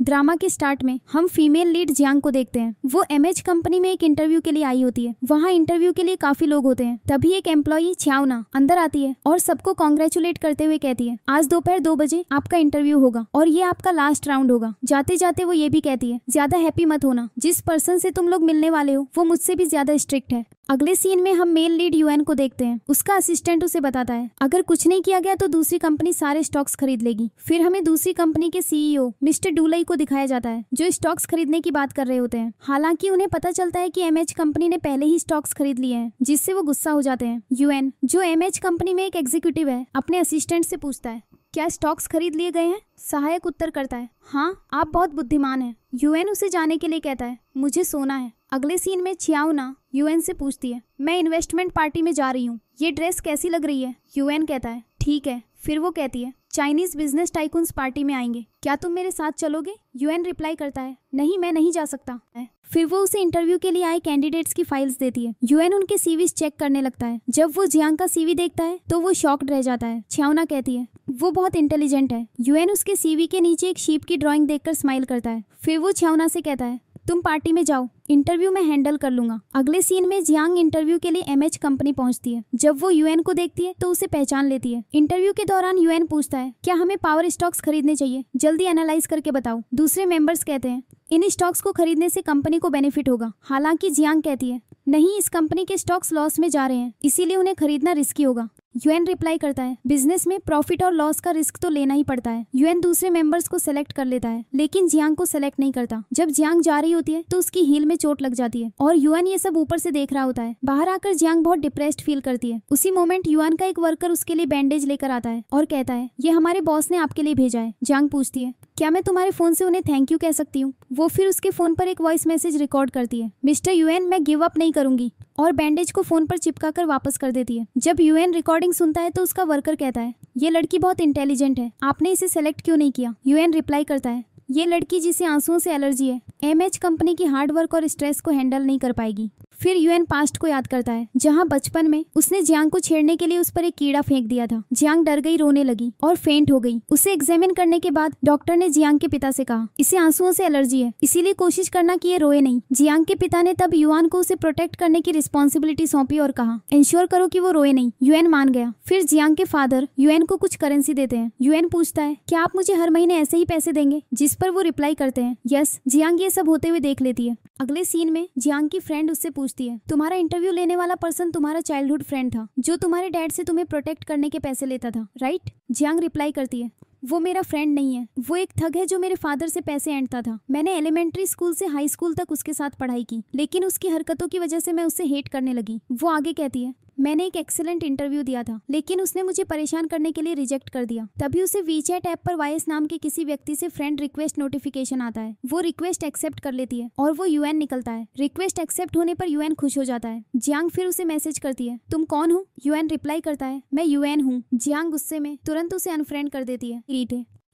Drama के start में हम फीमेल लीड जियांग को देखते हैं। वो एमएच कंपनी में एक इंटरव्यू के लिए आई होती है। वहाँ इंटरव्यू के लिए काफी लोग होते हैं। तभी एक एम्प्लॉई छावना अंदर आती है और सबको कॉन्ग्रेचुलेट करते हुए कहती है, आज दोपहर 2 बजे आपका इंटरव्यू होगा और ये आपका लास्ट राउंड होगा। जाते जाते वो ये भी कहती है, ज्यादा हैप्पी मत होना, जिस पर्सन से तुम लोग मिलने वाले हो वो मुझसे भी ज्यादा स्ट्रिक्ट है। अगले सीन में हम मेल लीड यूएन को देखते हैं। उसका असिस्टेंट उसे बताता है, अगर कुछ नहीं किया गया तो दूसरी कंपनी सारे स्टॉक्स खरीद लेगी। फिर हमें दूसरी कंपनी के सीईओ मिस्टर डूलई को दिखाया जाता है, जो स्टॉक्स खरीदने की बात कर रहे होते हैं। हालांकि उन्हें पता चलता है कि एमएच कंपनी ने पहले ही स्टॉक्स खरीद लिए हैं, जिससे वो गुस्सा हो जाते हैं। यूएन, जो एमएच कंपनी में एक एग्जीक्यूटिव है, अपने असिस्टेंट से पूछता है, क्या स्टॉक्स खरीद लिए गए हैं? सहायक उत्तर करता है, हाँ, आप बहुत बुद्धिमान हैं। यूएन उसे जाने के लिए कहता है, मुझे सोना है। अगले सीन में छियाओना यूएन से पूछती है, मैं इन्वेस्टमेंट पार्टी में जा रही हूँ, ये ड्रेस कैसी लग रही है? यूएन कहता है, ठीक है। फिर वो कहती है, चाइनीज बिजनेस टाइकून्स पार्टी में आएंगे, क्या तुम मेरे साथ चलोगे? यूएन रिप्लाई करता है, नहीं, मैं नहीं जा सकता। फिर वो उसे इंटरव्यू के लिए आए कैंडिडेट्स की फाइल्स देती है। यूएन उनके सीवीज चेक करने लगता है। जब वो जियांग का सीवी देखता है तो वो शॉक्ड रह जाता है। छियाओना कहती है, वो बहुत इंटेलिजेंट है। यूएन उसके सीवी के नीचे एक शीप की ड्राइंग देखकर स्माइल करता है। फिर वो छियाओना से कहता है, तुम पार्टी में जाओ, इंटरव्यू में हैंडल कर लूंगा। अगले सीन में जियांग इंटरव्यू के लिए एमएच कंपनी पहुंचती है। जब वो यूएन को देखती है तो उसे पहचान लेती है। इंटरव्यू के दौरान यूएन पूछता है, क्या हमें पावर स्टॉक्स खरीदने चाहिए? जल्दी एनालाइज करके बताओ। दूसरे मेंबर्स कहते हैं, इन स्टॉक्स को खरीदने से कंपनी को बेनिफिट होगा। हालांकि जियांग कहती है, नहीं, इस कंपनी के स्टॉक्स लॉस में जा रहे हैं, इसीलिए उन्हें खरीदना रिस्की होगा। यूएन रिप्लाई करता है, बिजनेस में प्रॉफिट और लॉस का रिस्क तो लेना ही पड़ता है। यूएन दूसरे मेंबर्स को सेलेक्ट कर लेता है, लेकिन जियांग को सेलेक्ट नहीं करता। जब जियांग जा रही होती है तो उसकी हील में चोट लग जाती है और यूएन ये सब ऊपर से देख रहा होता है। बाहर आकर जियांग बहुत डिप्रेस्ड फील करती है। उसी मोमेंट यूएन का एक वर्कर उसके लिए बैंडेज लेकर आता है और कहता है, ये हमारे बॉस ने आपके लिए भेजा है। जियांग पूछती है, क्या मैं तुम्हारे फोन से उन्हें थैंक यू कह सकती हूँ? वो फिर उसके फोन पर एक वॉइस मैसेज रिकॉर्ड करती है, मिस्टर यूएन, मैं गिव अप नहीं करूंगी, और बैंडेज को फोन पर चिपका कर वापस कर देती है। जब यूएन रिकॉर्डिंग सुनता है तो उसका वर्कर कहता है, ये लड़की बहुत इंटेलिजेंट है, आपने इसे सेलेक्ट क्यों नहीं किया? यूएन रिप्लाई करता है, ये लड़की जिसे आंसुओं से एलर्जी है, एमएच कंपनी की हार्ड वर्क और स्ट्रेस को हैंडल नहीं कर पाएगी। फिर यूएन पास्ट को याद करता है, जहां बचपन में उसने जियांग को छेड़ने के लिए उस पर एक कीड़ा फेंक दिया था। जियांग डर गई, रोने लगी और फेंट हो गई। उसे एग्जामिन करने के बाद डॉक्टर ने जियांग के पिता से कहा, इसे आंसुओं से एलर्जी है, इसीलिए कोशिश करना कि ये रोए नहीं। जियांग के पिता ने तब युआन को उसे प्रोटेक्ट करने की रिस्पॉन्सिबिलिटी सौंपी और कहा, इंश्योर करो कि वो रोए नहीं। यूएन मान गया। फिर जियांग के फादर यूएन को कुछ करेंसी देते हैं। यूएन पूछता है, क्या आप मुझे हर महीने ऐसे ही पैसे देंगे? जिस पर वो रिप्लाई करते हैं, यस। जियांग ये सब होते हुए देख लेती है। अगले सीन में जियांग की फ्रेंड उससे पूछती है, तुम्हारा इंटरव्यू लेने वाला पर्सन तुम्हारा चाइल्डहुड फ्रेंड था, जो तुम्हारे डैड से तुम्हें प्रोटेक्ट करने के पैसे लेता था, राइट? जियांग रिप्लाई करती है, वो मेरा फ्रेंड नहीं है, वो एक ठग है जो मेरे फादर से पैसे ऐंठता था। मैंने एलिमेंट्री स्कूल से हाई स्कूल तक उसके साथ पढ़ाई की, लेकिन उसकी हरकतों की वजह से मैं उससे हेट करने लगी। वो आगे कहती है, मैंने एक एक्सीलेंट इंटरव्यू दिया था, लेकिन उसने मुझे परेशान करने के लिए रिजेक्ट कर दिया। तभी उसे वीचैट ऐप पर वायस नाम के किसी व्यक्ति से फ्रेंड रिक्वेस्ट नोटिफिकेशन आता है। वो रिक्वेस्ट एक्सेप्ट कर लेती है और वो यूएन निकलता है। रिक्वेस्ट एक्सेप्ट होने पर यूएन खुश हो जाता है। जियांग फिर उसे मैसेज करती है, तुम कौन हो? यूएन रिप्लाई करता है, मैं यूएन हूँ। जियांग गुस्से में तुरंत उसे अनफ्रेंड कर देती है।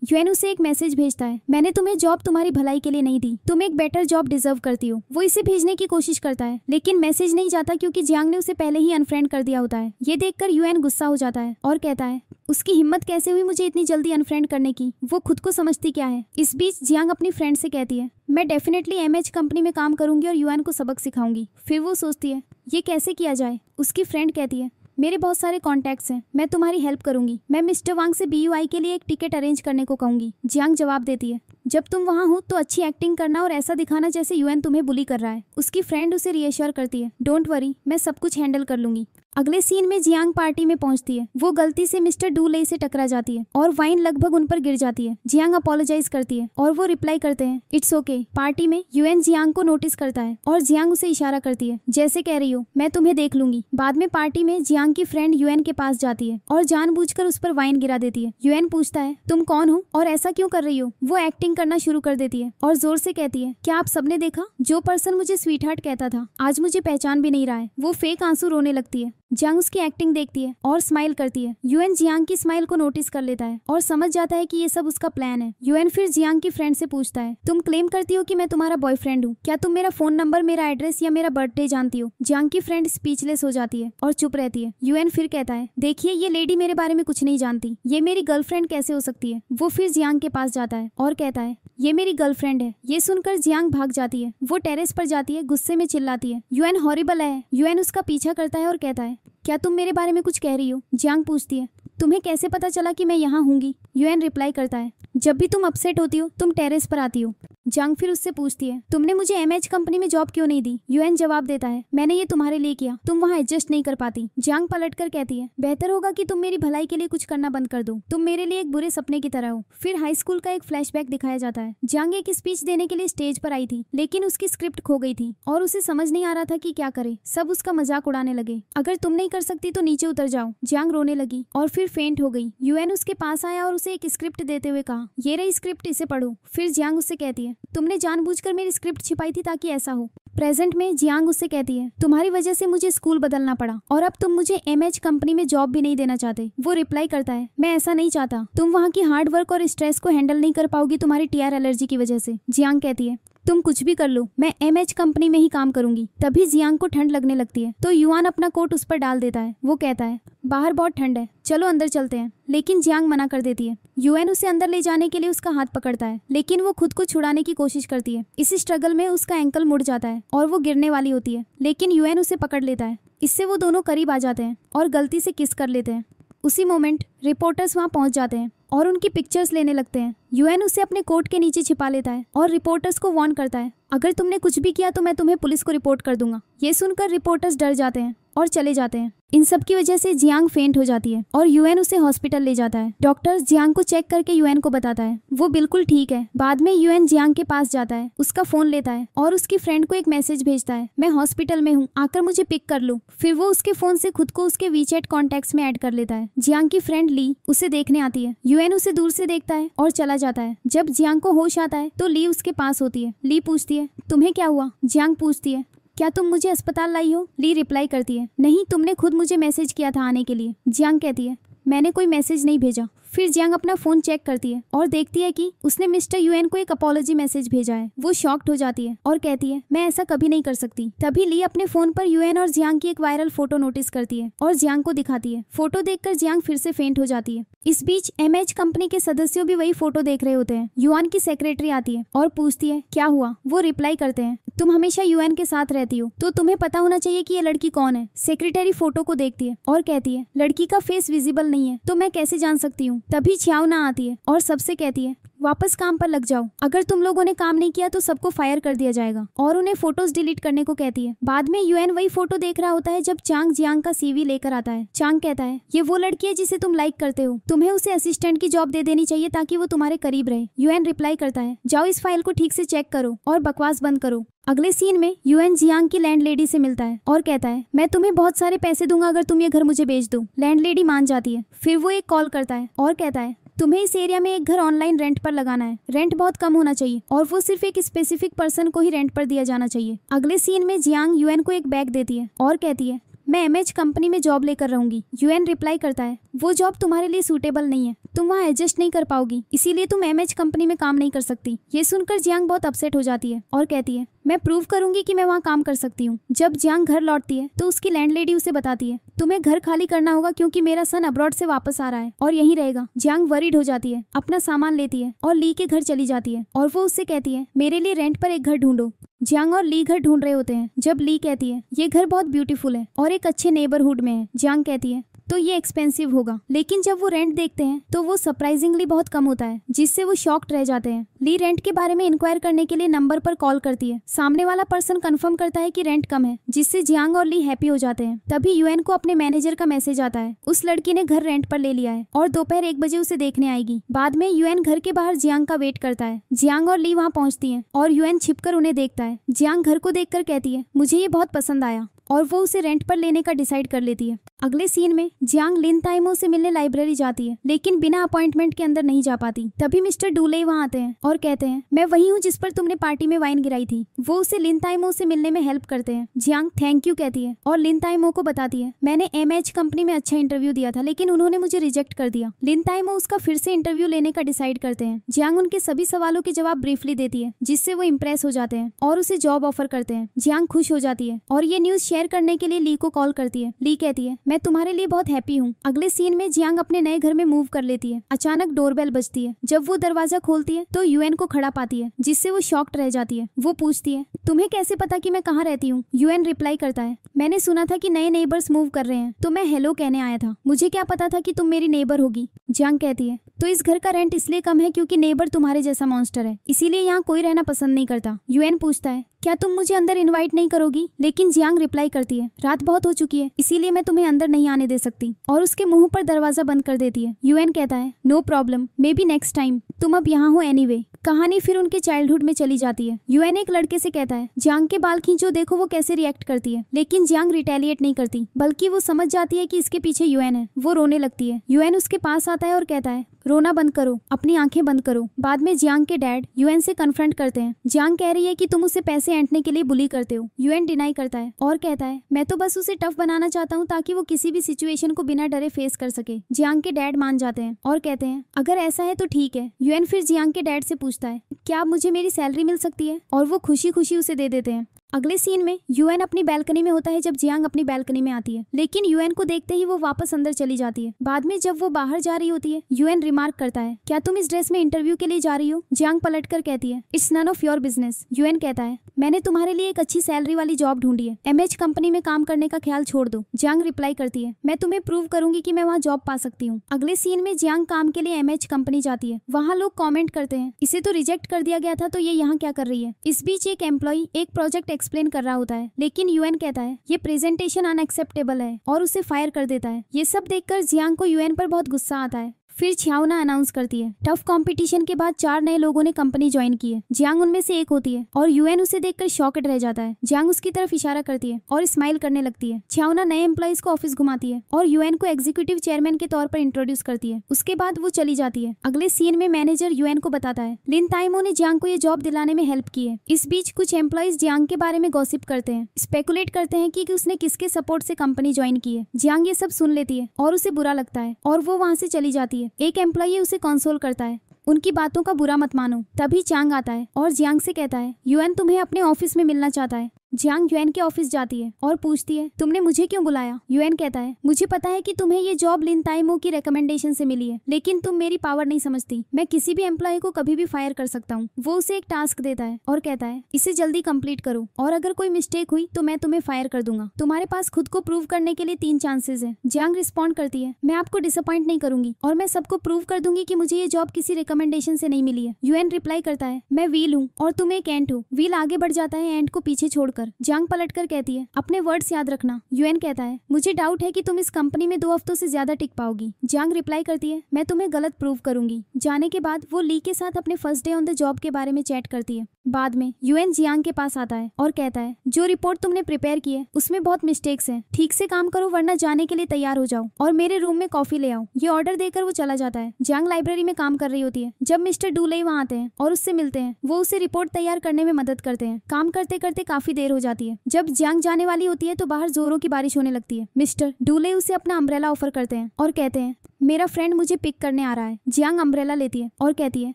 यूएन उसे एक मैसेज भेजता है, मैंने तुम्हें जॉब तुम्हारी भलाई के लिए नहीं दी, तुम एक बेटर जॉब डिजर्व करती हो। वो इसे भेजने की कोशिश करता है, लेकिन मैसेज नहीं जाता क्योंकि जियांग ने उसे पहले ही अनफ्रेंड कर दिया होता है। ये देखकर यूएन गुस्सा हो जाता है और कहता है, उसकी हिम्मत कैसे हुई मुझे इतनी जल्दी अनफ्रेंड करने की? वो खुद को समझती क्या है? इस बीच जियांग अपनी फ्रेंड से कहती है, मैं डेफिनेटली एमएच कंपनी में काम करूंगी और यूएन को सबक सिखाऊंगी। फिर वो सोचती है, ये कैसे किया जाए? उसकी फ्रेंड कहती है, मेरे बहुत सारे कॉन्टैक्ट्स हैं, मैं तुम्हारी हेल्प करूंगी। मैं मिस्टर वांग से बीयूआई के लिए एक टिकट अरेंज करने को कहूंगी। जियांग जवाब देती है, जब तुम वहाँ हो तो अच्छी एक्टिंग करना और ऐसा दिखाना जैसे यूएन तुम्हें बुली कर रहा है। उसकी फ्रेंड उसे रीअश्योर करती है, डोंट वरी, मैं सब कुछ हैंडल कर लूंगी। अगले सीन में जियांग पार्टी में पहुंचती है। वो गलती से मिस्टर डूलेई से टकरा जाती है और वाइन लगभग उन पर गिर जाती है। जियांग अपोलोजाइज करती है और वो रिप्लाई करते हैं, इट्स ओके। पार्टी में यूएन जियांग को नोटिस करता है और जियांग उसे इशारा करती है, जैसे कह रही हो मैं तुम्हें देख लूंगी। बाद में पार्टी में जियांग की फ्रेंड यूएन के पास जाती है और जानबूझकर उस पर वाइन गिरा देती है। यूएन पूछता है, तुम कौन हो और ऐसा क्यों कर रही हो? वो एक्टिंग करना शुरू कर देती है और जोर से कहती है, क्या आप सबने देखा? जो पर्सन मुझे स्वीटहार्ट कहता था आज मुझे पहचान भी नहीं रहा है। वो फेक आंसू रोने लगती है। जियांग उसकी एक्टिंग देखती है और स्माइल करती है। यूएन जियांग की स्माइल को नोटिस कर लेता है और समझ जाता है कि ये सब उसका प्लान है। यूएन फिर जियांग की फ्रेंड से पूछता है, तुम क्लेम करती हो कि मैं तुम्हारा बॉयफ्रेंड हूँ, क्या तुम मेरा फोन नंबर, मेरा एड्रेस या मेरा बर्थडे जानती हो? जियांग की फ्रेंड स्पीचलेस हो जाती है और चुप रहती है। यूएन फिर कहता है, देखिए ये लेडी मेरे बारे में कुछ नहीं जानती, ये मेरी गर्लफ्रेंड कैसे हो सकती है? वो फिर जियांग के पास जाता है और कहता है, ये मेरी गर्लफ्रेंड है। ये सुनकर जियांग भाग जाती है। वो टेरेस पर जाती है, गुस्से में चिल्लाती है, यूएन हॉरिबल है। यूएन उसका पीछा करता है और कहता है, क्या तुम मेरे बारे में कुछ कह रही हो? जियांग पूछती है, तुम्हें कैसे पता चला कि मैं यहाँ हूँगी? यूएन रिप्लाई करता है, जब भी तुम अपसेट होती हो तुम टेरेस पर आती हो। जियांग फिर उससे पूछती है, तुमने मुझे एमएच कंपनी में जॉब क्यों नहीं दी? यूएन जवाब देता है, मैंने ये तुम्हारे लिए किया, तुम वहाँ एडजस्ट नहीं कर पाती। जियांग पलटकर कहती है, बेहतर होगा कि तुम मेरी भलाई के लिए कुछ करना बंद कर दो, तुम मेरे लिए एक बुरे सपने की तरह हो। फिर हाई स्कूल का एक फ्लैशबैक दिखाया जाता है। जियांग एक स्पीच देने के लिए स्टेज पर आई थी, लेकिन उसकी स्क्रिप्ट खो गई थी और उसे समझ नहीं आ रहा था कि क्या करे। सब उसका मजाक उड़ाने लगे, अगर तुम नहीं कर सकती तो नीचे उतर जाओ। जियांग रोने लगी और फिर फेंट हो गई। यूएन उसके पास आया और उसे एक स्क्रिप्ट देते हुए कहा, ये रही स्क्रिप्ट, इसे पढ़ो। फिर जियांग उससे कहती है, तुमने जानबूझकर मेरी स्क्रिप्ट छिपाई थी ताकि ऐसा हो। प्रेजेंट में जियांग उससे कहती है, तुम्हारी वजह से मुझे स्कूल बदलना पड़ा और अब तुम मुझे एमएच कंपनी में जॉब भी नहीं देना चाहते। वो रिप्लाई करता है, मैं ऐसा नहीं चाहता, तुम वहाँ की हार्ड वर्क और स्ट्रेस को हैंडल नहीं कर पाओगी तुम्हारी टीआर एलर्जी की वजह से। जियांग कहती है, तुम कुछ भी कर लो, मैं एमएच कंपनी में ही काम करूंगी। तभी जियांग को ठंड लगने लगती है तो युआन अपना कोट उस पर डाल देता है। वो कहता है, बाहर बहुत ठंड है, चलो अंदर चलते हैं। लेकिन जियांग मना कर देती है। यूएन उसे अंदर ले जाने के लिए उसका हाथ पकड़ता है, लेकिन वो खुद को छुड़ाने की कोशिश करती है। इस स्ट्रगल में उसका एंकल मुड़ जाता है और वो गिरने वाली होती है, लेकिन यूएन उसे पकड़ लेता है। इससे वो दोनों करीब आ जाते हैं और गलती से किस कर लेते हैं। उसी मोमेंट रिपोर्टर्स वहाँ पहुँच जाते हैं और उनकी पिक्चर्स लेने लगते हैं। यूएन उसे अपने कोट के नीचे छिपा लेता है और रिपोर्टर्स को वार्न करता है, अगर तुमने कुछ भी किया तो मैं तुम्हें पुलिस को रिपोर्ट कर दूंगा। ये सुनकर रिपोर्टर्स डर जाते हैं और चले जाते हैं। इन सब की वजह से जियांग फेंट हो जाती है और यूएन उसे हॉस्पिटल ले जाता है। डॉक्टर जियांग को चेक करके यूएन को बताता है वो बिल्कुल ठीक है। बाद में यूएन जियांग के पास जाता है, उसका फोन लेता है और उसकी फ्रेंड को एक मैसेज भेजता है, मैं हॉस्पिटल में हूँ, आकर मुझे पिक कर लो। फिर वो उसके फोन से खुद को उसके वीचैट कॉन्टेक्ट्स में ऐड कर लेता है। जियांग की फ्रेंड ली उसे देखने आती है। यूएन उसे दूर से देखता है और चला जाता है। जब जियांग को होश आता है तो ली उसके पास होती है। ली पूछती है, तुम्हें क्या हुआ? जियांग पूछती है, क्या तुम मुझे अस्पताल लाई हो? ली रिप्लाई करती है, नहीं, तुमने खुद मुझे मैसेज किया था आने के लिए। जियांग कहती है, मैंने कोई मैसेज नहीं भेजा। फिर जियांग अपना फोन चेक करती है और देखती है कि उसने मिस्टर यूएन को एक अपॉलॉजी मैसेज भेजा है। वो शॉक्ड हो जाती है और कहती है, मैं ऐसा कभी नहीं कर सकती। तभी ली अपने फोन पर यूएन और जियांग की एक वायरल फोटो नोटिस करती है और जियांग को दिखाती है। फोटो देखकर जियांग फिर से फेंट हो जाती है। इस बीच एमएच कंपनी के सदस्यों भी वही फोटो देख रहे होते हैं। युआन की सेक्रेटरी आती है और पूछती है, क्या हुआ? वो रिप्लाई करते हैं, तुम हमेशा यूएन के साथ रहती हो तो तुम्हें पता होना चाहिए कि ये लड़की कौन है। सेक्रेटरी फोटो को देखती है और कहती है, लड़की का फेस विजिबल नहीं है तो मैं कैसे जान सकती हूँ। तभी छियाओना आती है और सबसे कहती है, वापस काम पर लग जाओ, अगर तुम लोगों ने काम नहीं किया तो सबको फायर कर दिया जाएगा, और उन्हें फोटोज डिलीट करने को कहती है। बाद में यूएन वही फोटो देख रहा होता है जब चांग जियांग का सीवी लेकर आता है। चांग कहता है, ये वो लड़की है जिसे तुम लाइक करते हो, तुम्हें उसे असिस्टेंट की जॉब दे देनी चाहिए ताकि वो तुम्हारे करीब रहे। यूएन रिप्लाई करता है, जाओ इस फाइल को ठीक से चेक करो और बकवास बंद करो। अगले सीन में यूएन जियांग की लैंडलेडी से मिलता है और कहता है, मैं तुम्हें बहुत सारे पैसे दूंगा अगर तुम ये घर मुझे बेच दो। लैंडलेडी मान जाती है। फिर वो एक कॉल करता है और कहता है, तुम्हें इस एरिया में एक घर ऑनलाइन रेंट पर लगाना है, रेंट बहुत कम होना चाहिए और वो सिर्फ एक स्पेसिफिक पर्सन को ही रेंट पर दिया जाना चाहिए। अगले सीन में जियांग यूएन को एक बैग देती है और कहती है, मैं एमएच कंपनी में जॉब लेकर रहूंगी। यूएन रिप्लाई करता है, वो जॉब तुम्हारे लिए सूटेबल नहीं है, तुम वहाँ एडजस्ट नहीं कर पाओगी, इसीलिए तुम एमएच कंपनी में काम नहीं कर सकती। ये सुनकर जियांग बहुत अपसेट हो जाती है और कहती है, मैं प्रूव करूंगी कि मैं वहाँ काम कर सकती हूँ। जब जियांग घर लौटती है तो उसकी लैंडलेडी उसे बताती है, तुम्हें घर खाली करना होगा क्योंकि मेरा सन अब्रॉड से वापस आ रहा है और यहीं रहेगा। जियांग वरीड हो जाती है, अपना सामान लेती है और ली के घर चली जाती है और वो उससे कहती है, मेरे लिए रेंट पर एक घर ढूंढो। जियांग और ली घर ढूंढ रहे होते हैं जब ली कहती है, ये घर बहुत ब्यूटीफुल है और एक अच्छे नेबरहुड में है। जियांग कहती है, तो ये एक्सपेंसिव होगा, लेकिन जब वो रेंट देखते हैं तो वो सरप्राइजिंगली बहुत कम होता है, जिससे वो शॉक्ड रह जाते हैं। ली रेंट के बारे में इंक्वायर करने के लिए नंबर पर कॉल करती है। सामने वाला पर्सन कंफर्म करता है कि रेंट कम है, जिससे जियांग और ली हैप्पी हो जाते हैं। तभी यूएन को अपने मैनेजर का मैसेज आता है, उस लड़की ने घर रेंट पर ले लिया है और दोपहर 1 बजे उसे देखने आएगी। बाद में यूएन घर के बाहर जियांग का वेट करता है। जियांग और ली वहाँ पहुँचती है और यूएन छिपकर उन्हें देखता है। जियांग घर को देखकर कहती है, मुझे ये बहुत पसंद आया, और वो उसे रेंट पर लेने का डिसाइड कर लेती है। अगले सीन में जियांग लिन ताइमो से मिलने लाइब्रेरी जाती है, लेकिन बिना अपॉइंटमेंट के अंदर नहीं जा पाती। तभी मिस्टर डूले वहाँ आते हैं और कहते हैं, मैं वही हूँ जिस पर तुमने पार्टी में वाइन गिराई थी। वो उसे लिन ताइमो से मिलने में हेल्प करते हैं। जियांग थैंक यू कहती है और लिन ताइमो को बताती है, मैंने एमएच कंपनी में अच्छा इंटरव्यू दिया था लेकिन उन्होंने मुझे रिजेक्ट कर दिया। लिन ताइमो उसका फिर से इंटरव्यू लेने का डिसाइड करते हैं। जियांग उनके सभी सवालों के जवाब ब्रीफली देती है, जिससे वो इम्प्रेस हो जाते हैं और उसे जॉब ऑफर करते हैं। जियांग खुश हो जाती है और ये न्यूज शेयर शेयर करने के लिए ली को कॉल करती है। ली कहती है मैं तुम्हारे लिए बहुत हैप्पी हूँ। अगले सीन में जियांग अपने नए घर में मूव कर लेती है। अचानक डोरबेल बजती है। जब वो दरवाजा खोलती है तो यूएन को खड़ा पाती है, जिससे वो शॉक्ड रह जाती है। वो पूछती है तुम्हें कैसे पता कि मैं कहाँ रहती हूँ? यूएन रिप्लाई करता है मैंने सुना था कि नए नेबर्स मूव कर रहे हैं तो मैं हेलो कहने आया था। मुझे क्या पता था कि तुम मेरी नेबर होगी। जियांग कहती है तो इस घर का रेंट इसलिए कम है क्योंकि नेबर तुम्हारे जैसा मॉन्स्टर है, इसीलिए यहाँ कोई रहना पसंद नहीं करता। यूएन पूछता है क्या तुम मुझे अंदर इनवाइट नहीं करोगी? लेकिन जियांग रिप्लाई करती है रात बहुत हो चुकी है, इसीलिए मैं तुम्हें अंदर नहीं आने दे सकती, और उसके मुंह पर दरवाजा बंद कर देती है। यूएन कहता है no problem, may be next time, तुम अब यहाँ हो एनीवे। कहानी फिर उनके चाइल्डहुड में चली जाती है। यूएन एक लड़के से कहता है जियांग के बाल खींचो, देखो वो कैसे रिएक्ट करती है। लेकिन जियांग रिटेलिएट नहीं करती, बल्कि वो समझ जाती है कि इसके पीछे यूएन है। वो रोने लगती है। यूएन उसके पास आता है और कहता है रोना बंद करो, अपनी आंखें बंद करो। बाद में जियांग के डैड यूएन से कन्फ्रंट करते हैं। जियांग कह रही है कि तुम उसे पैसे ऐंठने के लिए बुली करते हो। यूएन डिनाई करता है और कहता है मैं तो बस उसे टफ बनाना चाहता हूँ ताकि वो किसी भी सिचुएशन को बिना डरे फेस कर सके। जियांग के डैड मान जाते हैं और कहते हैं अगर ऐसा है तो ठीक है। यूएन फिर जियांग के डैड से पूछता है क्या अब मुझे मेरी सैलरी मिल सकती है, और वो खुशी खुशी उसे दे देते हैं। अगले सीन में यूएन अपनी बैल्कनी में होता है जब जियांग अपनी बैल्कनी में आती है, लेकिन यूएन को देखते ही वो वापस अंदर चली जाती है। बाद में जब वो बाहर जा रही होती है, यूएन रिमार्क करता है क्या तुम इस ड्रेस में इंटरव्यू के लिए जा रही हो? जियांग पलटकर कहती है it's none of your business. Yuan कहता है मैंने तुम्हारे लिए एक अच्छी सैलरी वाली जॉब ढूंढी है, एमएच कंपनी में काम करने का ख्याल छोड़ दो। जियांग रिप्लाई करती है मैं तुम्हें प्रूव करूंगी कि मैं वहाँ जॉब पा सकती हूँ। अगले सीन में जियांग काम के लिए एमएच कंपनी जाती है। वहाँ लोग कॉमेंट करते हैं इसे तो रिजेक्ट कर दिया गया था तो ये यहाँ क्या कर रही है। इस बीच एक एम्प्लॉई एक प्रोजेक्ट एक्सप्लेन कर रहा होता है, लेकिन यूएन कहता है ये प्रेजेंटेशन अनएक्सेप्टेबल है और उसे फायर कर देता है। ये सब देखकर जियांग को यूएन पर बहुत गुस्सा आता है। फिर छियाओना अनाउंस करती है टफ कंपटीशन के बाद 4 नए लोगों ने कंपनी ज्वाइन की है। जियांग उनमें से एक होती है और यूएन उसे देखकर शॉक्ड रह जाता है। जियांग उसकी तरफ इशारा करती है और स्माइल करने लगती है। छियाओना नए एम्प्लॉइज को ऑफिस घुमाती है और यूएन को एग्जीक्यूटिव चेयरमैन के तौर पर इंट्रोड्यूस करती है। उसके बाद वो चली जाती है। अगले सीन में मैनेजर यूएन को बताता है लिन ताइमो ने जियांग को ये जॉब दिलाने में हेल्प की है। इस बीच कुछ एम्प्लॉइज जियांग के बारे में गॉसिप करते हैं, स्पेकुलेट करते हैं कि उसने किसके सपोर्ट से कंपनी ज्वाइन की है। जियांग ये सब सुन लेती है और उसे बुरा लगता है और वो वहाँ से चली जाती है। एक एम्प्लॉई उसे कंसोल करता है उनकी बातों का बुरा मत मानो। तभी चांग आता है और जियांग से कहता है यूएन तुम्हें अपने ऑफिस में मिलना चाहता है। जियांग यूएन के ऑफिस जाती है और पूछती है तुमने मुझे क्यों बुलाया? यूएन कहता है मुझे पता है कि तुम्हें ये जॉब लिन ताइमो की रिकमेंडेशन से मिली है, लेकिन तुम मेरी पावर नहीं समझती। मैं किसी भी एम्प्लॉय को कभी भी फायर कर सकता हूँ। वो उसे एक टास्क देता है और कहता है इसे जल्दी कंप्लीट करो और अगर कोई मिस्टेक हुई तो मैं तुम्हें फायर कर दूंगा। तुम्हारे पास खुद को प्रूव करने के लिए 3 चांसेस है। जियांग रिस्पॉन्ड करती है मैं आपको डिसअपॉइंट नहीं करूंगी और मैं सबको प्रूव कर दूंगी कि मुझे ये जॉब किसी रिकमेंडेशन से नहीं मिली है। यूएन रिप्लाई करता है मैं व्हील हूँ और तुम एक एंट हो। व्हील आगे बढ़ जाता है एंट को पीछे छोड़कर। जियांग पलट कहती है अपने वर्ड्स याद रखना। यूएन कहता है मुझे डाउट है कि तुम इस कंपनी में 2 हफ्तों से ज्यादा टिक पाओगी। जियांग रिप्लाई करती है मैं तुम्हें गलत प्रूव करूंगी। जाने के बाद वो ली के साथ अपने first day on the job के बारे में चैट करती है। बाद में यूएन जियांग के पास आता है और कहता है जो रिपोर्ट तुमने प्रिपेयर की है उसमें बहुत मिस्टेक्स हैं, ठीक से काम करो वरना जाने के लिए तैयार हो जाओ और मेरे रूम में कॉफी ले आओ। ये ऑर्डर देकर वो चला जाता है। जियांग लाइब्रेरी में काम कर रही होती है जब मिस्टर डूले वहाँ आते हैं और उससे मिलते हैं। वो उसे रिपोर्ट तैयार करने में मदद करते हैं। काम करते करते काफी देर हो जाती है। जब जियांग जाने वाली होती है तो बाहर जोरों की बारिश होने लगती है। मिस्टर डूले उसे अपना अम्ब्रेला ऑफर करते हैं और कहते हैं मेरा फ्रेंड मुझे पिक करने आ रहा है। जियांग अम्ब्रेला लेती है और कहती है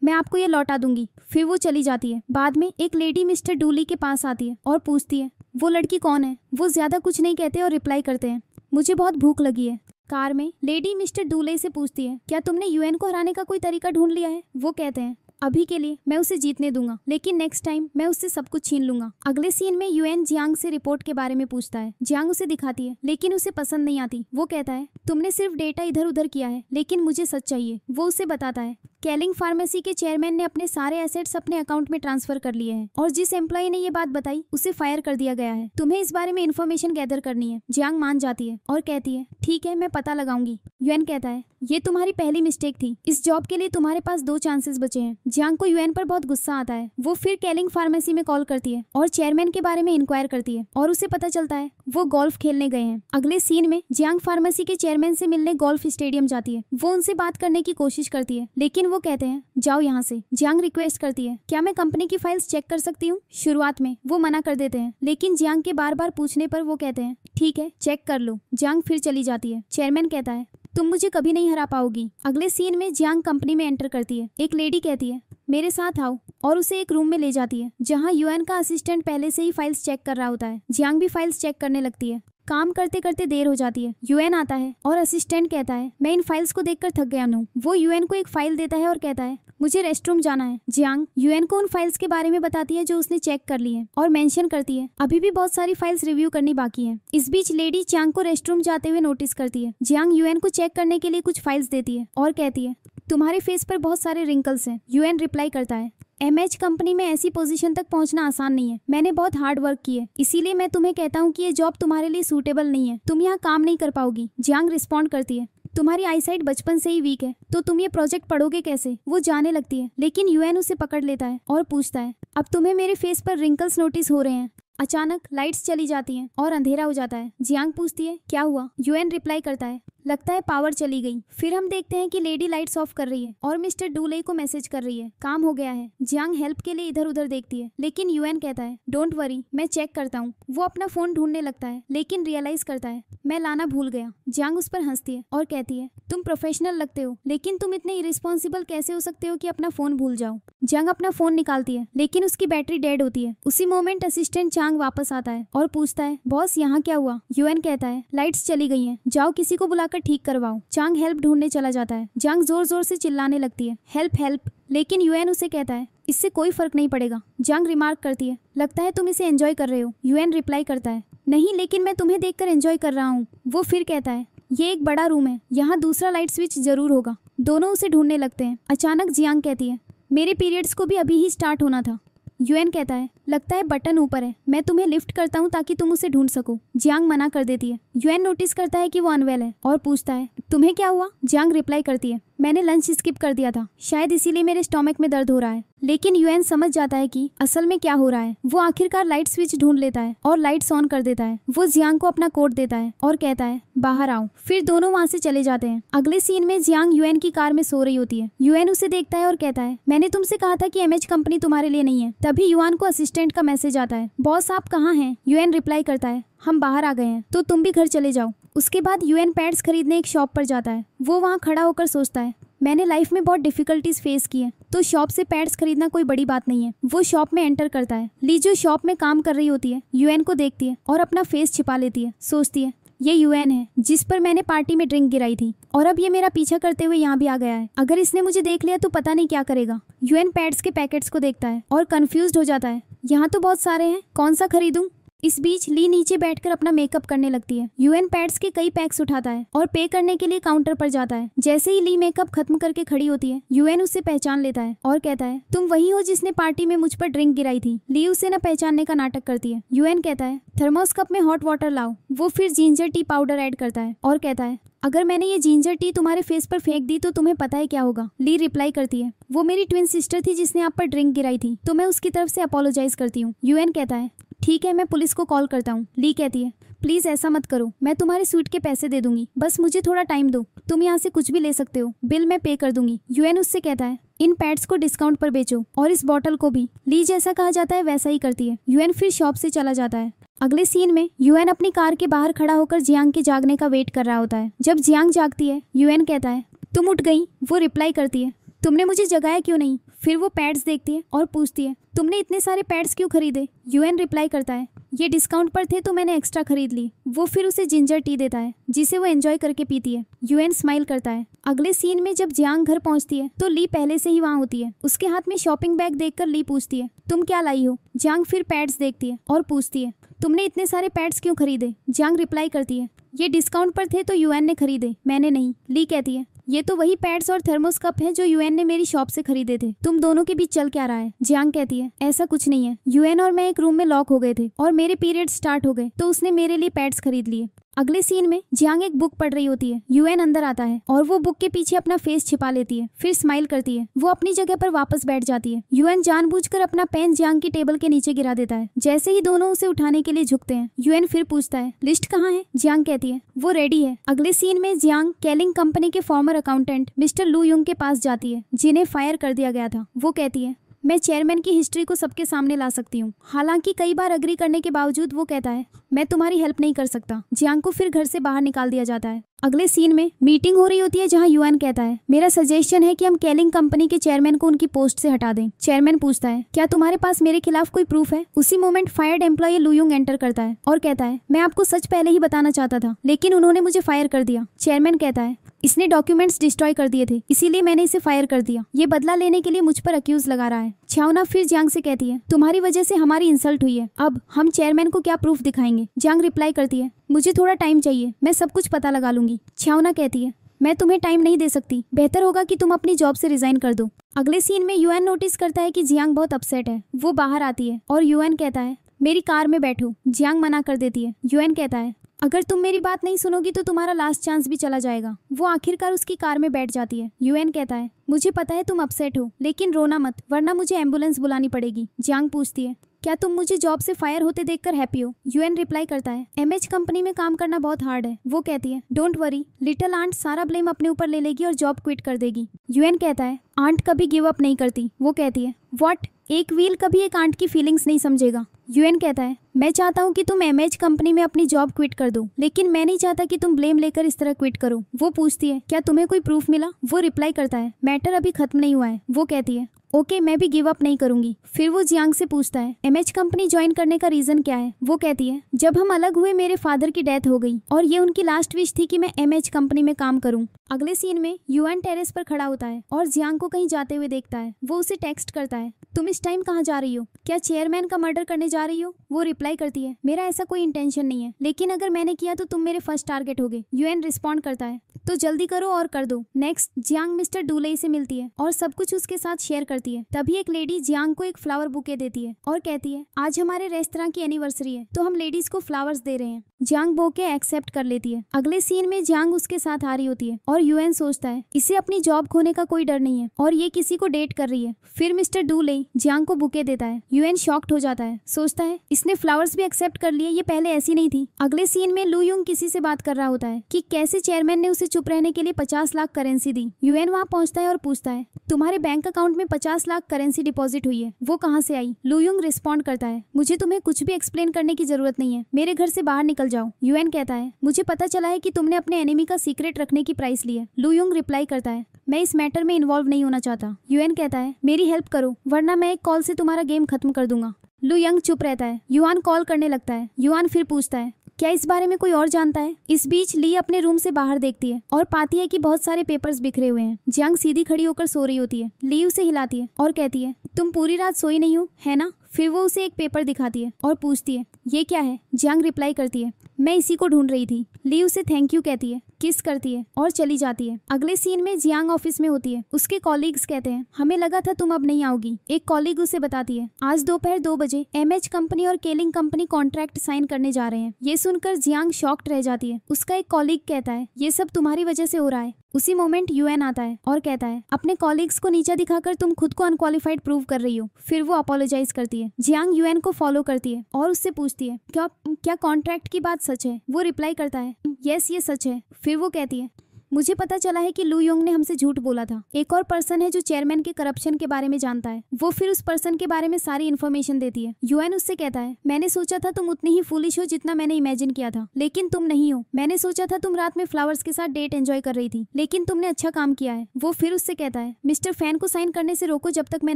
मैं आपको ये लौटा दूंगी। फिर वो चली जाती है। बाद में एक लेडी मिस्टर डूली के पास आती है और पूछती है वो लड़की कौन है? वो ज्यादा कुछ नहीं कहते और रिप्लाई करते हैं मुझे बहुत भूख लगी है। कार में लेडी मिस्टर डूले से पूछती है क्या तुमने यूएन को हराने का कोई तरीका ढूंढ लिया है? वो कहते हैं अभी के लिए मैं उसे जीतने दूंगा, लेकिन नेक्स्ट टाइम मैं उससे सब कुछ छीन लूंगा। अगले सीन में यूएन जियांग से रिपोर्ट के बारे में पूछता है। जियांग उसे दिखाती है लेकिन उसे पसंद नहीं आती। वो कहता है तुमने सिर्फ डेटा इधर उधर किया है, लेकिन मुझे सच चाहिए। वो उसे बताता है केलिंग फार्मेसी के चेयरमैन ने अपने सारे एसेट्स अपने अकाउंट में ट्रांसफर कर लिए हैं और जिस एम्प्लॉय ने ये बात बताई उसे फायर कर दिया गया है। तुम्हें इस बारे में इन्फॉर्मेशन गैदर करनी है। जियांग मान जाती है और कहती है ठीक है मैं पता लगाऊंगी। यूएन कहता है ये तुम्हारी पहली मिस्टेक थी। इस जॉब के लिए तुम्हारे पास 2 चांसेस बचे हैं। जियांग को यूएन पर बहुत गुस्सा आता है। वो फिर केलिंग फार्मेसी में कॉल करती है और चेयरमैन के बारे में इंक्वायर करती है और उसे पता चलता है वो गोल्फ खेलने गए हैं। अगले सीन में जियांग फार्मेसी के चेयरमैन से मिलने गोल्फ स्टेडियम जाती है। वो उनसे बात करने की कोशिश करती है लेकिन वो कहते हैं जाओ यहाँ से। जियांग रिक्वेस्ट करती है क्या मैं कंपनी की फाइल्स चेक कर सकती हूँ? शुरुआत में वो मना कर देते हैं, लेकिन जियांग के बार बार पूछने पर वो कहते हैं ठीक है चेक कर लो। जियांग फिर चली जाती है। चेयरमैन कहता है तुम मुझे कभी नहीं हरा पाओगी। अगले सीन में जियांग कंपनी में एंटर करती है। एक लेडी कहती है मेरे साथ आओ, और उसे एक रूम में ले जाती है जहाँ यूएन का असिस्टेंट पहले से ही फाइल्स चेक कर रहा होता है। जियांग भी फाइल्स चेक करने लगती है। काम करते करते देर हो जाती है। यूएन आता है और असिस्टेंट कहता है मैं इन फाइल्स को देखकर थक गया हूँ। वो यूएन को एक फाइल देता है और कहता है मुझे रेस्टरूम जाना है। जियांग यूएन को उन फाइल्स के बारे में बताती है जो उसने चेक कर ली है और मेंशन करती है अभी भी बहुत सारी फाइल्स रिव्यू करनी बाकी है। इस बीच लेडी जियांग को रेस्टरूम जाते हुए नोटिस करती है। जियांग यूएन को चेक करने के लिए कुछ फाइल्स देती है और कहती है तुम्हारे फेस पर बहुत सारे रिंकल्स हैं। यूएन रिप्लाई करता है एमएच कंपनी में ऐसी पोजीशन तक पहुंचना आसान नहीं है। मैंने बहुत हार्ड वर्क की है, इसीलिए मैं तुम्हें कहता हूँ कि ये जॉब तुम्हारे लिए सूटेबल नहीं है। तुम यहाँ काम नहीं कर पाओगी। जियांग रिस्पॉन्ड करती है तुम्हारी आईसाइट बचपन से ही वीक है, तो तुम ये प्रोजेक्ट पढ़ोगे कैसे। वो जाने लगती है लेकिन यूएन उसे पकड़ लेता है और पूछता है अब तुम्हें मेरे फेस पर रिंकल्स नोटिस हो रहे हैं। अचानक लाइट्स चली जाती हैं और अंधेरा हो जाता है। जियांग पूछती है क्या हुआ। यूएन रिप्लाई करता है लगता है पावर चली गई। फिर हम देखते हैं कि लेडी लाइट्स ऑफ कर रही है और मिस्टर डूले को मैसेज कर रही है काम हो गया है। जियांग हेल्प के लिए इधर उधर देखती है लेकिन यूएन कहता है डोंट वरी मैं चेक करता हूँ। वो अपना फोन ढूंढने लगता है लेकिन रियलाइज करता है मैं लाना भूल गया। जियांग उस पर हंसती है और कहती है तुम प्रोफेशनल लगते हो लेकिन तुम इतने इरिस्पॉन्सिबल कैसे हो सकते हो कि अपना फोन भूल जाओ। जियांग अपना फोन निकालती है लेकिन उसकी बैटरी डेड होती है। उसी मोमेंट असिस्टेंट चांग वापस आता है और पूछता है बॉस यहाँ क्या हुआ। यूएन कहता है लाइट्स चली गई हैं, जाओ किसी को बुलाकर ठीक करवाओ। चांग हेल्प ढूंढने चला जाता है। जियांग जोर जोर से चिल्लाने लगती है हेल्प हेल्प, लेकिन यूएन उसे कहता है इससे कोई फर्क नहीं पड़ेगा। जियांग रिमार्क करती है लगता है तुम इसे एंजॉय कर रहे हो। यूएन रिप्लाई करता है नहीं लेकिन मैं तुम्हें देखकर एंजॉय कर रहा हूँ। वो फिर कहता है ये एक बड़ा रूम है, यहाँ दूसरा लाइट स्विच जरूर होगा। दोनों उसे ढूंढने लगते हैं। अचानक जियांग कहती है मेरे पीरियड्स को भी अभी ही स्टार्ट होना था। यूएन कहता है लगता है बटन ऊपर है, मैं तुम्हें लिफ्ट करता हूँ ताकि तुम उसे ढूंढ सको। जियांग मना कर देती है। यूएन नोटिस करता है कि वो अनवेल है और पूछता है तुम्हें क्या हुआ। जियांग रिप्लाई करती है मैंने लंच स्किप कर दिया था, शायद इसीलिए मेरे स्टोमक में दर्द हो रहा है। लेकिन यूएन समझ जाता है कि असल में क्या हो रहा है। वो आखिरकार लाइट स्विच ढूंढ लेता है और लाइट्स ऑन कर देता है। वो जियांग को अपना कोट देता है और कहता है बाहर आओ। फिर दोनों वहाँ से चले जाते हैं। अगले सीन में जियांग यूएन की कार में सो रही होती है। यूएन उसे देखता है और कहता है मैंने तुमसे कहा था कि एमएच कंपनी तुम्हारे लिए नहीं है। तभी यूआन को असिस्टेंट का मैसेज आता है बॉस आप कहाँ हैं। यूएन रिप्लाई करता है हम बाहर आ गए हैं, तो तुम भी घर चले जाओ। उसके बाद यूएन पैड्स खरीदने एक शॉप पर जाता है। वो वहाँ खड़ा होकर सोचता है मैंने लाइफ में बहुत डिफिकल्टीज फेस की है, तो शॉप से पैड्स खरीदना कोई बड़ी बात नहीं है। वो शॉप में एंटर करता है। ली जो शॉप में काम कर रही होती है यूएन को देखती है और अपना फेस छिपा लेती है। सोचती है ये यूएन है जिस पर मैंने पार्टी में ड्रिंक गिराई थी और अब ये मेरा पीछा करते हुए यहाँ भी आ गया है। अगर इसने मुझे देख लिया तो पता नहीं क्या करेगा। यूएन पैड्स के पैकेट्स को देखता है और कंफ्यूज्ड हो जाता है यहाँ तो बहुत सारे हैं, कौन सा खरीदूं। इस बीच ली नीचे बैठकर अपना मेकअप करने लगती है। यूएन पैड्स के कई पैक्स उठाता है और पे करने के लिए काउंटर पर जाता है। जैसे ही ली मेकअप खत्म करके खड़ी होती है यूएन उसे पहचान लेता है और कहता है तुम वही हो जिसने पार्टी में मुझ पर ड्रिंक गिराई थी। ली उसे न पहचानने का नाटक करती है। यूएन कहता है थर्मोस कप में हॉट वाटर लाओ। वो फिर जिंजर टी पाउडर ऐड करता है और कहता है अगर मैंने ये जिंजर टी तुम्हारे फेस पर फेंक दी तो तुम्हें पता है क्या होगा। ली रिप्लाई करती है वो मेरी ट्विन सिस्टर थी जिसने आप पर ड्रिंक गिराई थी, तो मैं उसकी तरफ से अपोलोजाइज करती हूँ। यूएन कहता है ठीक है मैं पुलिस को कॉल करता हूँ। ली कहती है प्लीज ऐसा मत करो, मैं तुम्हारे सूट के पैसे दे दूंगी, बस मुझे थोड़ा टाइम दो। तुम यहाँ से कुछ भी ले सकते हो, बिल मैं पे कर दूंगी। यूएन उससे कहता है इन पैड्स को डिस्काउंट पर बेचो और इस बॉटल को भी। ली जैसा कहा जाता है वैसा ही करती है। यूएन फिर शॉप से चला जाता है। अगले सीन में यूएन अपनी कार के बाहर खड़ा होकर जियांग के जागने का वेट कर रहा होता है। जब जियांग जागती है यूएन कहता है तुम उठ गई। वो रिप्लाई करती है तुमने मुझे जगाया क्यों नहीं। फिर वो पैड्स देखती है और पूछती है तुमने इतने सारे पैड्स क्यों खरीदे। यूएन रिप्लाई करता है ये डिस्काउंट पर थे तो मैंने एक्स्ट्रा खरीद ली। वो फिर उसे जिंजर टी देता है जिसे वो एंजॉय करके पीती है। यूएन स्माइल करता है। अगले सीन में जब जियांग घर पहुंचती है तो ली पहले से ही वहाँ होती है। उसके हाथ में शॉपिंग बैग देखकर ली पूछती है तुम क्या लाई हो। जियांग फिर पैड्स देखती है और पूछती है तुमने इतने सारे पैड्स क्यों खरीदे। जियांग रिप्लाई करती है ये डिस्काउंट पर थे तो यूएन ने खरीदे, मैंने नहीं। ली कहती है ये तो वही पैड्स और थर्मोस कप हैं जो यूएन ने मेरी शॉप से खरीदे थे, तुम दोनों के बीच चल क्या रहा है। जियांग कहती है ऐसा कुछ नहीं है, यूएन और मैं एक रूम में लॉक हो गए थे और मेरे पीरियड स्टार्ट हो गए तो उसने मेरे लिए पैड्स खरीद लिए। अगले सीन में जियांग एक बुक पढ़ रही होती है। यूएन अंदर आता है और वो बुक के पीछे अपना फेस छिपा लेती है। फिर स्माइल करती है। वो अपनी जगह पर वापस बैठ जाती है। यूएन जानबूझकर अपना पेन जियांग की टेबल के नीचे गिरा देता है। जैसे ही दोनों उसे उठाने के लिए झुकते हैं यूएन फिर पूछता है लिस्ट कहाँ है। जियांग कहती है वो रेडी है। अगले सीन में जियांग केलिंग कंपनी के फॉर्मर अकाउंटेंट मिस्टर लू युंग के पास जाती है जिन्हें फायर कर दिया गया था। वो कहती है मैं चेयरमैन की हिस्ट्री को सबके सामने ला सकती हूँ। हालांकि कई बार अग्री करने के बावजूद वो कहता है मैं तुम्हारी हेल्प नहीं कर सकता। जियांग को फिर घर से बाहर निकाल दिया जाता है। अगले सीन में मीटिंग हो रही होती है जहां युआन कहता है मेरा सजेशन है कि हम केलिंग कंपनी के चेयरमैन को उनकी पोस्ट से हटा दें। चेयरमैन पूछता है क्या तुम्हारे पास मेरे खिलाफ कोई प्रूफ है। उसी मोमेंट फायर्ड एम्प्लॉय लुयुंग एंटर करता है और कहता है मैं आपको सच पहले ही बताना चाहता था लेकिन उन्होंने मुझे फायर कर दिया। चेयरमैन कहता है इसने डॉक्यूमेंट्स डिस्ट्रॉय कर दिए थे इसीलिए मैंने इसे फायर कर दिया। ये बदला लेने के लिए मुझ पर अक्यूज लगा रहा है। छावना फिर जियांग से कहती है तुम्हारी वजह से हमारी इंसल्ट हुई है, अब हम चेयरमैन को क्या प्रूफ दिखाएंगे। जियांग रिप्लाई करती है मुझे थोड़ा टाइम चाहिए, मैं सब कुछ पता लगा लूंगी। छावना कहती है मैं तुम्हें टाइम नहीं दे सकती, बेहतर होगा कि तुम अपनी जॉब से रिजाइन कर दो। अगले सीन में युआन नोटिस करता है कि जियांग बहुत अपसेट है। वो बाहर आती है और युआन कहता है मेरी कार में बैठो। जियांग मना कर देती है। युआन कहता है अगर तुम मेरी बात नहीं सुनोगी तो तुम्हारा लास्ट चांस भी चला जाएगा। वो आखिरकार उसकी कार में बैठ जाती है। युआन कहता है मुझे पता है तुम अपसेट हो लेकिन रोना मत वरना मुझे एम्बुलेंस बुलानी पड़ेगी। जियांग पूछती है क्या तुम मुझे जॉब से फायर होते देखकर हैप्पी हो। युआन रिप्लाई करता है एमएच कंपनी में काम करना बहुत हार्ड है। वो कहती है डोंट वरी, लिटिल आंट सारा ब्लेम अपने ऊपर ले लेगी और जॉब क्विट कर देगी। युआन कहता है आंट कभी गिव अप नहीं करती। वो कहती है व्हाट, एक व्हील कभी एक आंट की फीलिंग्स नहीं समझेगा। युआन कहता है मैं चाहता हूँ कि तुम एमएच कंपनी में अपनी जॉब क्विट कर दो लेकिन मैं नहीं चाहता कि तुम ब्लेम लेकर इस तरह क्विट करो। वो पूछती है क्या तुम्हें कोई प्रूफ मिला। वो रिप्लाई करता है मैटर अभी खत्म नहीं हुआ है। वो कहती है ओके मैं भी गिव अप नहीं करूंगी। फिर वो जियांग से पूछता है एमएच कंपनी ज्वाइन करने का रीजन क्या है। वो कहती है जब हम अलग हुए मेरे फादर की डेथ हो गई और ये उनकी लास्ट विश थी कि मैं एमएच कंपनी में काम करूं। अगले सीन में युआन टेरेस पर खड़ा होता है और जियांग को कहीं जाते हुए देखता है। वो उसे टेक्स्ट करता है तुम इस टाइम कहाँ जा रही हो, क्या चेयरमैन का मर्डर करने जा रही हो। वो रिप्लाई करती है मेरा ऐसा कोई इंटेंशन नहीं है लेकिन अगर मैंने किया तो तुम मेरे फर्स्ट टारगेट होगे। युआन रिस्पॉन्ड करता है तो जल्दी करो और कर दो। नेक्स्ट जियांग मिस्टर डूलेई से मिलती है और सब कुछ उसके साथ शेयर करती है। तभी एक लेडी जियांग को एक फ्लावर बुके देती है और कहती है आज हमारे रेस्तरां की एनिवर्सरी है तो हम लेडीज को फ्लावर्स दे रहे हैं। जियांग बुके एक्सेप्ट कर लेती है। अगले सीन में जियांग उसके साथ आ रही होती है और युआन सोचता है इसे अपनी जॉब खोने का कोई डर नहीं है और ये किसी को डेट कर रही है। फिर मिस्टर डूलेई जियांग को बुके देता है। युआन शॉक्ड हो जाता है, सोचता है इसने फ्लावर्स भी एक्सेप्ट कर लिए, ये पहले ऐसी नहीं थी। अगले सीन में लुयुंग किसी से बात कर रहा होता है कि कैसे चेयरमैन ने उसे चुप रहने के लिए 50 लाख करेंसी दी। युआन वहाँ पहुँचता है और पूछता है तुम्हारे बैंक अकाउंट में 50 लाख करेंसी डिपॉजिट हुई है, वो कहाँ से आई। लुयुंग रिस्पॉन्ड करता है मुझे तुम्हें कुछ भी एक्सप्लेन करने की जरूरत नहीं है, मेरे घर से बाहर निकल जाओ। युआन कहता है मुझे पता चला है कि तुमने अपने एनिमी का सीक्रेट रखने की प्राइस ली है। लुयुंग रिप्लाई करता है मैं इस मैटर में इन्वॉल्व नहीं होना चाहता। युआन कहता है मेरी हेल्प करो वरना मैं एक कॉल से तुम्हारा गेम खत्म कर दूंगा। लुयुंग चुप रहता है। युआन कॉल करने लगता है। युआन फिर पूछता है क्या इस बारे में कोई और जानता है। इस बीच ली अपने रूम से बाहर देखती है और पाती है कि बहुत सारे पेपर्स बिखरे हुए हैं। जियांग सीधी खड़ी होकर सो रही होती है। ली उसे हिलाती है और कहती है तुम पूरी रात सोई नहीं हो है ना। फिर वो उसे एक पेपर दिखाती है और पूछती है ये क्या है। जियांग रिप्लाई करती है मैं इसी को ढूंढ रही थी। ली उसे थैंक यू कहती है, किस करती है और चली जाती है। अगले सीन में जियांग ऑफिस में होती है। उसके कॉलीग्स कहते हैं हमें लगा था तुम अब नहीं आओगी। एक कॉलीग उसे बताती है आज दोपहर 2 बजे एमएच कंपनी और केलिंग कंपनी कॉन्ट्रैक्ट साइन करने जा रहे हैं। ये सुनकर जियांग शॉक्ड रह जाती है। उसका एक कॉलीग कहता है ये सब तुम्हारी वजह से हो रहा है। उसी मोमेंट युआन आता है और कहता है अपने कॉलीग्स को नीचा दिखाकर तुम खुद को अनक्वालिफाइड प्रूव कर रही हो। फिर वो अपोलोजाइज करती है। जियांग युआन को फॉलो करती है और उससे पूछती है क्या कॉन्ट्रैक्ट की बात सच है। वो रिप्लाई करता है यस ये सच है। फिर वो कहती है मुझे पता चला है कि लुयुंग ने हमसे झूठ बोला था। एक और पर्सन है जो चेयरमैन के करप्शन के बारे में जानता है। वो फिर उस पर्सन के बारे में सारी इन्फॉर्मेशन देती है। युआन उससे कहता है मैंने सोचा था तुम उतनी ही फूलिश हो जितना मैंने इमेजिन किया था लेकिन तुम नहीं हो। मैंने सोचा था तुम रात में फ्लावर्स के साथ डेट एंजॉय कर रही थी लेकिन तुमने अच्छा काम किया है। वो फिर उससे कहता है मिस्टर फैन को साइन करने से रोको जब तक मैं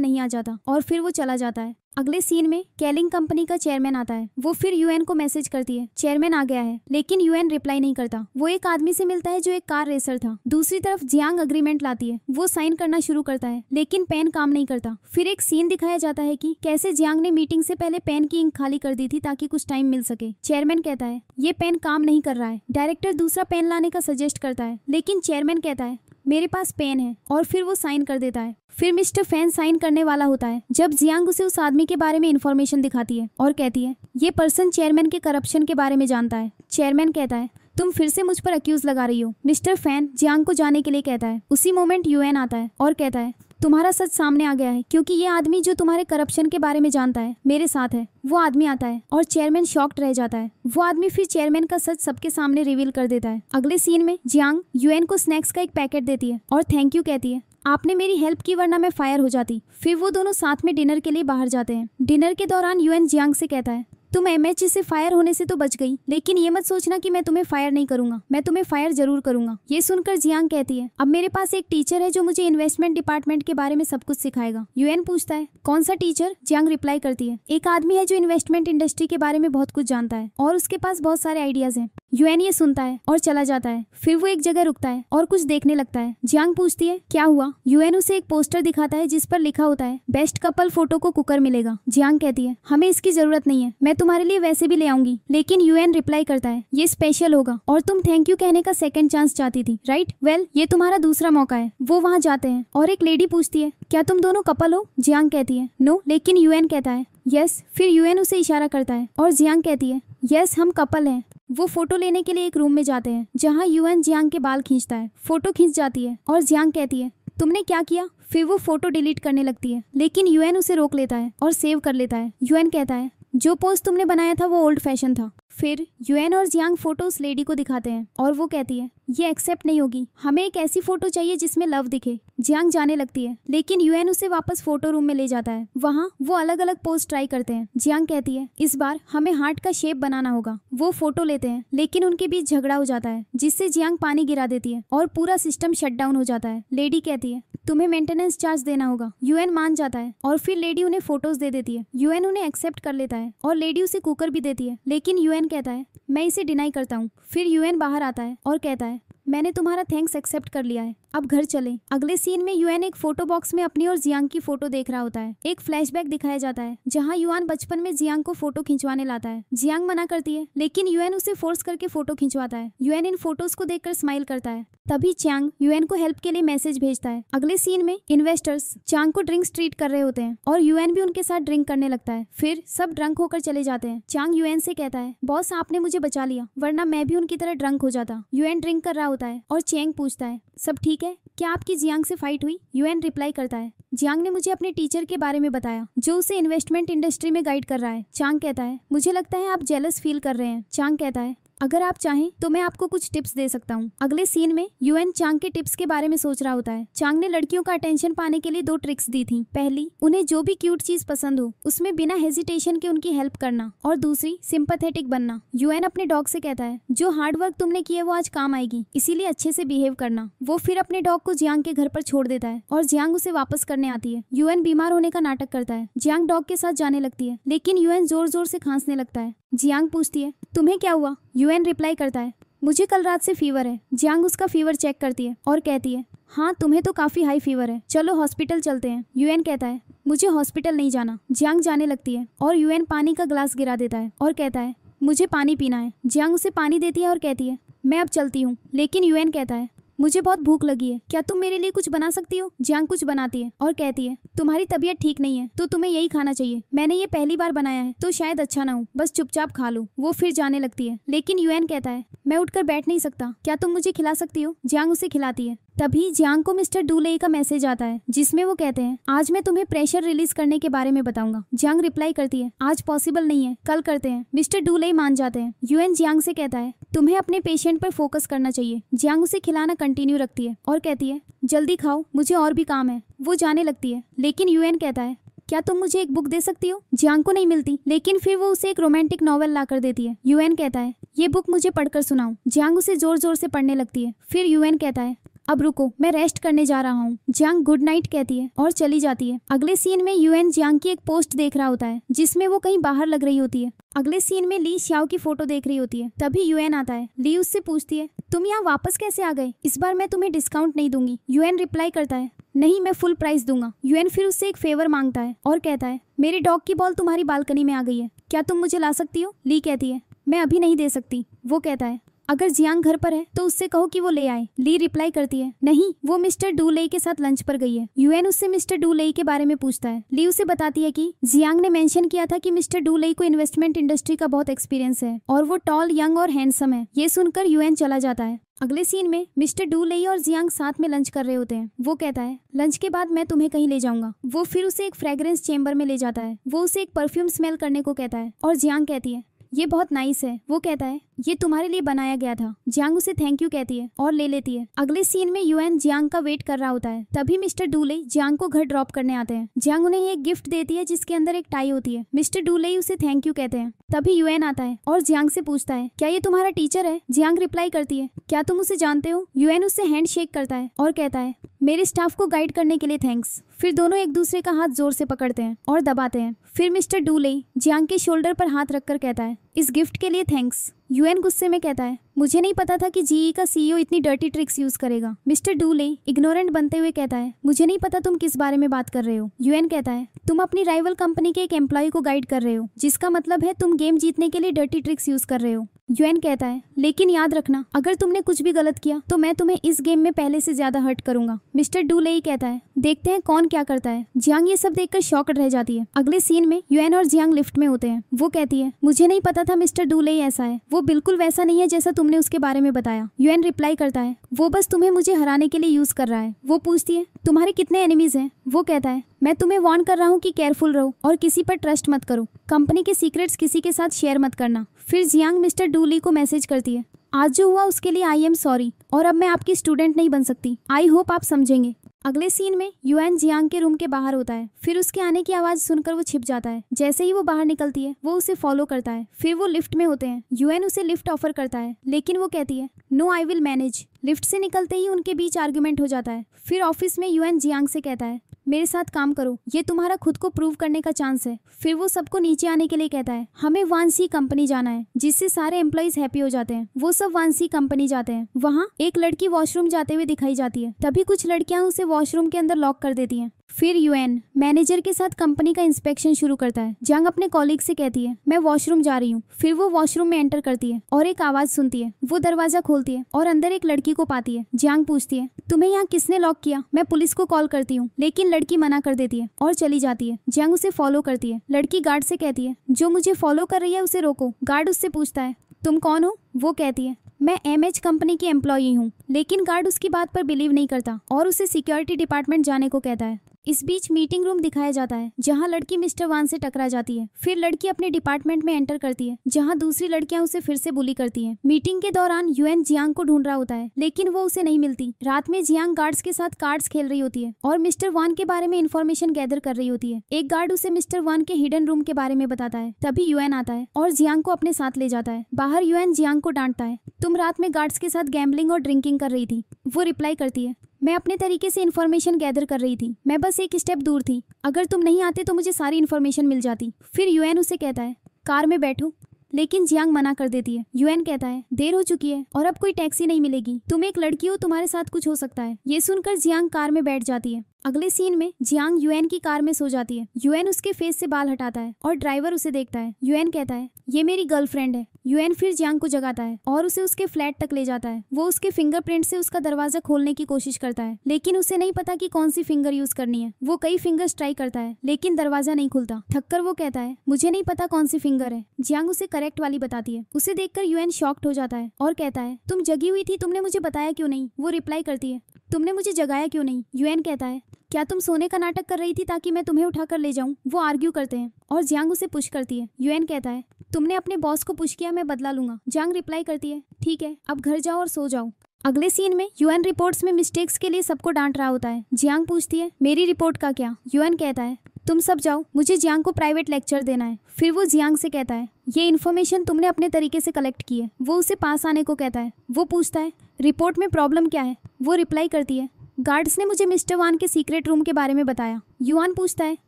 नहीं आ जाता और फिर वो चला जाता है। अगले सीन में केलिंग कंपनी का चेयरमैन आता है। वो फिर युआन को मैसेज करती है चेयरमैन आ गया है लेकिन युआन रिप्लाई नहीं करता। वो एक आदमी से मिलता है जो एक कार रेसर था। दूसरी तरफ जियांग अग्रीमेंट लाती है। वो साइन करना शुरू करता है लेकिन पेन काम नहीं करता। फिर एक सीन दिखाया जाता है कि कैसे जियांग ने मीटिंग से पहले पेन की इंक खाली कर दी थी ताकि कुछ टाइम मिल सके। चेयरमैन कहता है ये पेन काम नहीं कर रहा है। डायरेक्टर दूसरा पेन लाने का सजेस्ट करता है लेकिन चेयरमैन कहता है मेरे पास पेन है और फिर वो साइन कर देता है। फिर मिस्टर फैन साइन करने वाला होता है जब जियांग उसे उस आदमी के बारे में इंफॉर्मेशन दिखाती है और कहती है ये पर्सन चेयरमैन के करप्शन के बारे में जानता है। चेयरमैन कहता है तुम फिर से मुझ पर अक्यूज लगा रही हो। मिस्टर फैन जियांग को जाने के लिए कहता है। उसी मोमेंट युआन आता है और कहता है तुम्हारा सच सामने आ गया है क्योंकि ये आदमी जो तुम्हारे करप्शन के बारे में जानता है मेरे साथ है। वो आदमी आता है और चेयरमैन शॉक्ड रह जाता है। वो आदमी फिर चेयरमैन का सच सबके सामने रिवील कर देता है। अगले सीन में जियांग युआन को स्नैक्स का एक पैकेट देती है और थैंक यू कहती है आपने मेरी हेल्प की वरना मैं फायर हो जाती। फिर वो दोनों साथ में डिनर के लिए बाहर जाते हैं। डिनर के दौरान युआन जियांग से कहता है तुम एमएच से फायर होने से तो बच गई, लेकिन ये मत सोचना कि मैं तुम्हें फायर नहीं करूंगा, मैं तुम्हें फायर जरूर करूंगा। ये सुनकर जियांग कहती है, अब मेरे पास एक टीचर है जो मुझे इन्वेस्टमेंट डिपार्टमेंट के बारे में सब कुछ सिखाएगा। यूएन पूछता है, कौन सा टीचर? जियांग रिप्लाई करती है, एक आदमी है जो इन्वेस्टमेंट इंडस्ट्री के बारे में बहुत कुछ जानता है और उसके पास बहुत सारे आइडियाज हैं। यूएन ये सुनता है और चला जाता है। फिर वो एक जगह रुकता है और कुछ देखने लगता है। जियांग पूछती है, क्या हुआ? यूएन उसे एक पोस्टर दिखाता है जिस पर लिखा होता है, बेस्ट कपल फोटो को कुकर मिलेगा। जियांग कहती है, हमें इसकी जरूरत नहीं है, मैं तुम्हारे लिए वैसे भी ले आऊंगी। लेकिन यूएन रिप्लाई करता है, ये स्पेशल होगा और तुम थैंक यू कहने का सेकंड चांस चाहती थी, राइट? वेल, ये तुम्हारा दूसरा मौका है। वो वहाँ जाते हैं और एक लेडी पूछती है, क्या तुम दोनों कपल हो? जियांग कहती है, नो, लेकिन यूएन कहता है यस। फिर यूएन उसे इशारा करता है और जियांग कहती है, यस, हम कपल हैं। वो फोटो लेने के लिए एक रूम में जाते हैं जहाँ यूएन जियांग के बाल खींचता है। फोटो खींच जाती है और जियांग कहती है, तुमने क्या किया? फिर वो फोटो डिलीट करने लगती है, लेकिन यूएन उसे रोक लेता है और सेव कर लेता है। यूएन कहता है, जो पोस्ट तुमने बनाया था वो ओल्ड फैशन था। फिर यूएन और जियांग फोटो उस लेडी को दिखाते हैं और वो कहती है, ये एक्सेप्ट नहीं होगी, हमें एक ऐसी फोटो चाहिए जिसमें लव दिखे। जियांग जाने लगती है, लेकिन यूएन उसे वापस फोटो रूम में ले जाता है। वहाँ वो अलग अलग पोज ट्राई करते हैं। जियांग कहती है, इस बार हमें हार्ट का शेप बनाना होगा। वो फोटो लेते हैं, लेकिन उनके बीच झगड़ा हो जाता है जिससे जियांग पानी गिरा देती है और पूरा सिस्टम शट डाउन हो जाता है। लेडी कहती है, तुम्हें मेंटेनेंस चार्ज देना होगा। यूएन मान जाता है और फिर लेडी उन्हें फोटोज दे देती है। यूएन उन्हें एक्सेप्ट कर लेता है और लेडी उसे कुकर भी देती है, लेकिन यूएन कहता है, मैं इसे डिनाई करता हूँ। फिर यूएन बाहर आता है और कहता है, मैंने तुम्हारा थैंक्स एक्सेप्ट कर लिया है, अब घर चलें। अगले सीन में यूएन एक फोटो बॉक्स में अपनी और जियांग की फोटो देख रहा होता है। एक फ्लैशबैक दिखाया जाता है जहां यूएन बचपन में जियांग को फोटो खिंचवाने लाता है। जियांग मना करती है, लेकिन यूएन उसे फोर्स करके फोटो खिंचवाता है। यूएन इन फोटोज को देखकर स्माइल करता है। तभी चांग यूएन को हेल्प के लिए मैसेज भेजता है। अगले सीन में इन्वेस्टर्स चांग को ड्रिंक्स ट्रीट कर रहे होते हैं और यूएन भी उनके साथ ड्रिंक करने लगता है। फिर सब ड्रंक होकर चले जाते हैं। चांग यूएन से कहता है, बॉस आपने मुझे बचा लिया, वरना मैं भी उनकी तरह ड्रंक हो जाता। यूएन ड्रिंक कर रहा होता है और चैंग पूछता है, सब ठीक है? क्या आपकी जियांग से फाइट हुई? यूएन रिप्लाई करता है, जियांग ने मुझे अपने टीचर के बारे में बताया जो उसे इन्वेस्टमेंट इंडस्ट्री में गाइड कर रहा है। चांग कहता है, मुझे लगता है आप जेलस फील कर रहे हैं। चांग कहता है, अगर आप चाहें तो मैं आपको कुछ टिप्स दे सकता हूँ। अगले सीन में यूएन चांग के टिप्स के बारे में सोच रहा होता है। चांग ने लड़कियों का अटेंशन पाने के लिए 2 ट्रिक्स दी थी। पहली, उन्हें जो भी क्यूट चीज पसंद हो उसमें बिना हेजिटेशन के उनकी हेल्प करना, और दूसरी, सिंपैथेटिक बनना। यूएन अपने डॉग से कहता है, जो हार्ड वर्क तुमने किया वो आज काम आएगी, इसीलिए अच्छे से बिहेव करना। वो फिर अपने डॉग को जियांग के घर पर छोड़ देता है और जियांग उसे वापस करने आती है। यूएन बीमार होने का नाटक करता है। जियांग डॉग के साथ जाने लगती है, लेकिन यूएन जोर जोर से खांसने लगता है। जियांग पूछती है, तुम्हें क्या हुआ? यूएन रिप्लाई करता है, मुझे कल रात से फीवर है। जियांग उसका फीवर चेक करती है और कहती है, हाँ तुम्हें तो काफी हाई फीवर है, चलो हॉस्पिटल चलते हैं। यूएन कहता है, मुझे हॉस्पिटल नहीं जाना। जियांग जाने लगती है और यूएन पानी का ग्लास गिरा देता है और कहता है, मुझे पानी पीना है। जियांग उसे पानी देती है और कहती है, मैं अब चलती हूँ। लेकिन यूएन कहता है, मुझे बहुत भूख लगी है, क्या तुम मेरे लिए कुछ बना सकती हो? जियांग कुछ बनाती है और कहती है, तुम्हारी तबीयत ठीक नहीं है तो तुम्हें यही खाना चाहिए, मैंने ये पहली बार बनाया है तो शायद अच्छा ना हो, बस चुपचाप खा लो। वो फिर जाने लगती है, लेकिन यूएन कहता है, मैं उठकर बैठ नहीं सकता, क्या तुम मुझे खिला सकती हो? जियांग उसे खिलाती है। तभी जियांग को मिस्टर डूले का मैसेज आता है जिसमें वो कहते हैं, आज मैं तुम्हें प्रेशर रिलीज करने के बारे में बताऊंगा। जियांग रिप्लाई करती है, आज पॉसिबल नहीं है, कल करते हैं। मिस्टर डूले मान जाते हैं। यूएन जियांग से कहता है, तुम्हें अपने पेशेंट पर फोकस करना चाहिए। जियांग उसे खिलाना कंटिन्यू रखती है और कहती है, जल्दी खाओ, मुझे और भी काम है। वो जाने लगती है, लेकिन यूएन कहता है, क्या तुम मुझे एक बुक दे सकती हो? जियांग को नहीं मिलती, लेकिन फिर वो उसे एक रोमांटिक नॉवेल ला कर देती है। यूएन कहता है, ये बुक मुझे पढ़कर सुनाओ। जियांग उसे जोर जोर से पढ़ने लगती है। फिर यूएन कहता है, अब रुको, मैं रेस्ट करने जा रहा हूँ। जियांग गुड नाइट कहती है और चली जाती है। अगले सीन में यूएन जियांग की एक पोस्ट देख रहा होता है जिसमें वो कहीं बाहर लग रही होती है। अगले सीन में ली श्याओ की फोटो देख रही होती है। तभी यूएन आता है। ली उससे पूछती है, तुम यहाँ वापस कैसे आ गए? इस बार मैं तुम्हें डिस्काउंट नहीं दूंगी। यूएन रिप्लाई करता है, नहीं, मैं फुल प्राइस दूंगा। यूएन फिर उससे एक फेवर मांगता है और कहता है, मेरी डॉग की बॉल तुम्हारी बालकनी में आ गई है, क्या तुम मुझे ला सकती हो? ली कहती है, मैं अभी नहीं दे सकती। वो कहता है, अगर जियांग घर पर है तो उससे कहो कि वो ले आए। ली रिप्लाई करती है, नहीं, वो मिस्टर डूले के साथ लंच पर गई है। यूएन उससे मिस्टर डूले के बारे में पूछता है। ली उसे बताती है कि जियांग ने मेंशन किया था कि मिस्टर डूले को इन्वेस्टमेंट इंडस्ट्री का बहुत एक्सपीरियंस है और वो टॉल, यंग और हैंडसम है। ये सुनकर यूएन चला जाता है। अगले सीन में मिस्टर डूले और जियांग साथ में लंच कर रहे होते हैं। वो कहता है, लंच के बाद मैं तुम्हें कहीं ले जाऊंगा। वो फिर उसे एक फ्रेग्रेंस चेंबर में ले जाता है। वो उसे एक परफ्यूम स्मेल करने को कहता है और जियांग कहती है, ये बहुत नाइस है। वो कहता है, ये तुम्हारे लिए बनाया गया था। जियांग उसे थैंक यू कहती है और ले लेती है। अगले सीन में यूएन जियांग का वेट कर रहा होता है। तभी मिस्टर डूले जियांग को घर ड्रॉप करने आते हैं। जियांग उन्हें एक गिफ्ट देती है जिसके अंदर एक टाई होती है। मिस्टर डूले उसे थैंक यू कहते हैं। तभी यूएन आता है और जियांग से पूछता है क्या ये तुम्हारा टीचर है। जियांग रिप्लाई करती है क्या तुम उसे जानते हो। यूएन उससे हैंड शेक करता है और कहता है मेरे स्टाफ को गाइड करने के लिए थैंक्स। फिर दोनों एक दूसरे का हाथ जोर से पकड़ते हैं और दबाते हैं। फिर मिस्टर डूले जियांग के शोल्डर पर हाथ रखकर कहता है इस गिफ्ट के लिए थैंक्स। यूएन गुस्से में कहता है मुझे नहीं पता था कि जीई का सीईओ इतनी डर्टी ट्रिक्स यूज करेगा। मिस्टर डूले इग्नोरेंट बनते हुए कहता है मुझे नहीं पता तुम किस बारे में बात कर रहे हो। यूएन कहता है तुम अपनी राइवल कंपनी के एक एम्प्लॉय को गाइड कर रहे हो जिसका मतलब है तुम गेम जीतने के लिए डर्टी ट्रिक्स यूज कर रहे हो। यूएन कहता है लेकिन याद रखना अगर तुमने कुछ भी गलत किया तो मैं तुम्हें इस गेम में पहले से ज्यादा हर्ट करूंगा। मिस्टर डूले कहता है देखते हैं कौन क्या करता है। जियांग ये सब देखकर शॉक्ड रह जाती है। अगले सीन में यूएन और जियांग लिफ्ट में होते हैं। वो कहती है मुझे नहीं पता था मिस्टर डूले ऐसा है। वो बिल्कुल वैसा नहीं है जैसा तुमने उसके बारे में बताया। यूएन रिप्लाई करता है वो बस तुम्हें मुझे हराने के लिए यूज कर रहा है। वो पूछती है तुम्हारे कितने एनिमीज हैं। वो कहता है मैं तुम्हें वार्न कर रहा हूँ कि केयरफुल रहो और किसी पर ट्रस्ट मत करो। कंपनी के सीक्रेट्स किसी के साथ शेयर मत करना। फिर जियांग मिस्टर डूली को मैसेज करती है आज जो हुआ उसके लिए आई एम सॉरी और अब मैं आपकी स्टूडेंट नहीं बन सकती। आई होप आप समझेंगे। अगले सीन में यूएन जियांग के रूम के बाहर होता है। फिर उसके आने की आवाज सुनकर वो छिप जाता है। जैसे ही वो बाहर निकलती है वो उसे फॉलो करता है। फिर वो लिफ्ट में होते हैं। यूएन उसे लिफ्ट ऑफर करता है लेकिन वो कहती है no I will manage. Lift से निकलते ही उनके बीच आर्ग्यूमेंट हो जाता है। फिर ऑफिस में यूएन जियांग से कहता है मेरे साथ काम करो, ये तुम्हारा खुद को प्रूव करने का चांस है। फिर वो सबको नीचे आने के लिए कहता है हमें वानसी कंपनी जाना है जिससे सारे एम्प्लॉइज हैप्पी हो जाते हैं। वो सब वानसी कंपनी जाते हैं। वहाँ एक लड़की वॉशरूम जाते हुए दिखाई जाती है। तभी कुछ लड़कियां उसे वॉशरूम के अंदर लॉक कर देती हैं। फिर यूएन मैनेजर के साथ कंपनी का इंस्पेक्शन शुरू करता है। जियांग अपने कॉलीग से कहती है मैं वॉशरूम जा रही हूँ। फिर वो वॉशरूम में एंटर करती है और एक आवाज सुनती है। वो दरवाजा खोलती है और अंदर एक लड़की को पाती है। जियांग पूछती है तुम्हें यहाँ किसने लॉक किया। मैं पुलिस को कॉल करती हूँ। लेकिन लड़की मना कर देती है और चली जाती है। जियांग उसे फॉलो करती है। लड़की गार्ड से कहती है जो मुझे फॉलो कर रही है उसे रोको। गार्ड उससे पूछता है तुम कौन हो। वो कहती है मैं एमएच कंपनी की एम्प्लॉई हूँ। लेकिन गार्ड उसकी बात पर बिलीव नहीं करता और उसे सिक्योरिटी डिपार्टमेंट जाने को कहता है। इस बीच मीटिंग रूम दिखाया जाता है जहां लड़की मिस्टर वान से टकरा जाती है। फिर लड़की अपने डिपार्टमेंट में एंटर करती है जहां दूसरी लड़कियां उसे फिर से बुली करती हैं। मीटिंग के दौरान यूएन जियांग को ढूंढ रहा होता है लेकिन वो उसे नहीं मिलती। रात में जियांग गार्ड्स के साथ कार्ड्स खेल रही होती है और मिस्टर वान के बारे में इंफॉर्मेशन गैदर कर रही होती है। एक गार्ड उसे मिस्टर वान के हिडन रूम के बारे में बताता है। तभी यूएन आता है और जियांग को अपने साथ ले जाता है। बाहर यूएन जियांग को डांटता है तुम रात में गार्ड्स के साथ गैम्बलिंग और ड्रिंकिंग कर रही थी। वो रिप्लाई करती है मैं अपने तरीके से इन्फॉर्मेशन गैदर कर रही थी। मैं बस एक स्टेप दूर थी। अगर तुम नहीं आते तो मुझे सारी इन्फॉर्मेशन मिल जाती। फिर यूएन उसे कहता है कार में बैठो लेकिन जियांग मना कर देती है। यूएन कहता है देर हो चुकी है और अब कोई टैक्सी नहीं मिलेगी। तुम एक लड़की हो, तुम्हारे साथ कुछ हो सकता है। ये सुनकर जियांग कार में बैठ जाती है। अगले सीन में जियांग यूएन की कार में सो जाती है। यूएन उसके फेस से बाल हटाता है और ड्राइवर उसे देखता है। यूएन कहता है ये मेरी गर्लफ्रेंड है। यूएन फिर जियांग को जगाता है और उसे उसके फ्लैट तक ले जाता है। वो उसके फिंगरप्रिंट से उसका दरवाजा खोलने की कोशिश करता है लेकिन उसे नहीं पता कि कौन सी फिंगर यूज करनी है। वो कई फिंगर्स ट्राई करता है लेकिन दरवाजा नहीं खुलता। थककर वो कहता है मुझे नहीं पता कौन सी फिंगर है। जियांग उसे करेक्ट वाली बताती है। उसे देखकर यूएन शॉक्ड हो जाता है और कहता है तुम जगी हुई थी, तुमने मुझे बताया क्यों नहीं। वो रिप्लाई करती है तुमने मुझे जगाया क्यों नहीं। यूएन कहता है क्या तुम सोने का नाटक कर रही थी ताकि मैं तुम्हें उठाकर ले जाऊं। वो आर्ग्यू करते हैं और जियांग उसे पुश करती है। यूएन कहता है तुमने अपने बॉस को पुश किया, मैं बदला लूंगा। जियांग रिप्लाई करती है ठीक है, अब घर जाओ और सो जाओ। अगले सीन में यूएन रिपोर्ट्स में मिस्टेक्स के लिए सबको डांट रहा होता है। जियांग पूछती है मेरी रिपोर्ट का क्या। यूएन कहता है तुम सब जाओ, मुझे जियांग को प्राइवेट लेक्चर देना है। फिर वो जियांग से कहता है ये इन्फॉर्मेशन तुमने अपने तरीके से कलेक्ट की है। वो उसे पास आने को कहता है। वो पूछता है रिपोर्ट में प्रॉब्लम क्या है। वो रिप्लाई करती है गार्ड्स ने मुझे मिस्टर वान के सीक्रेट रूम के बारे में बताया। युआन पूछता है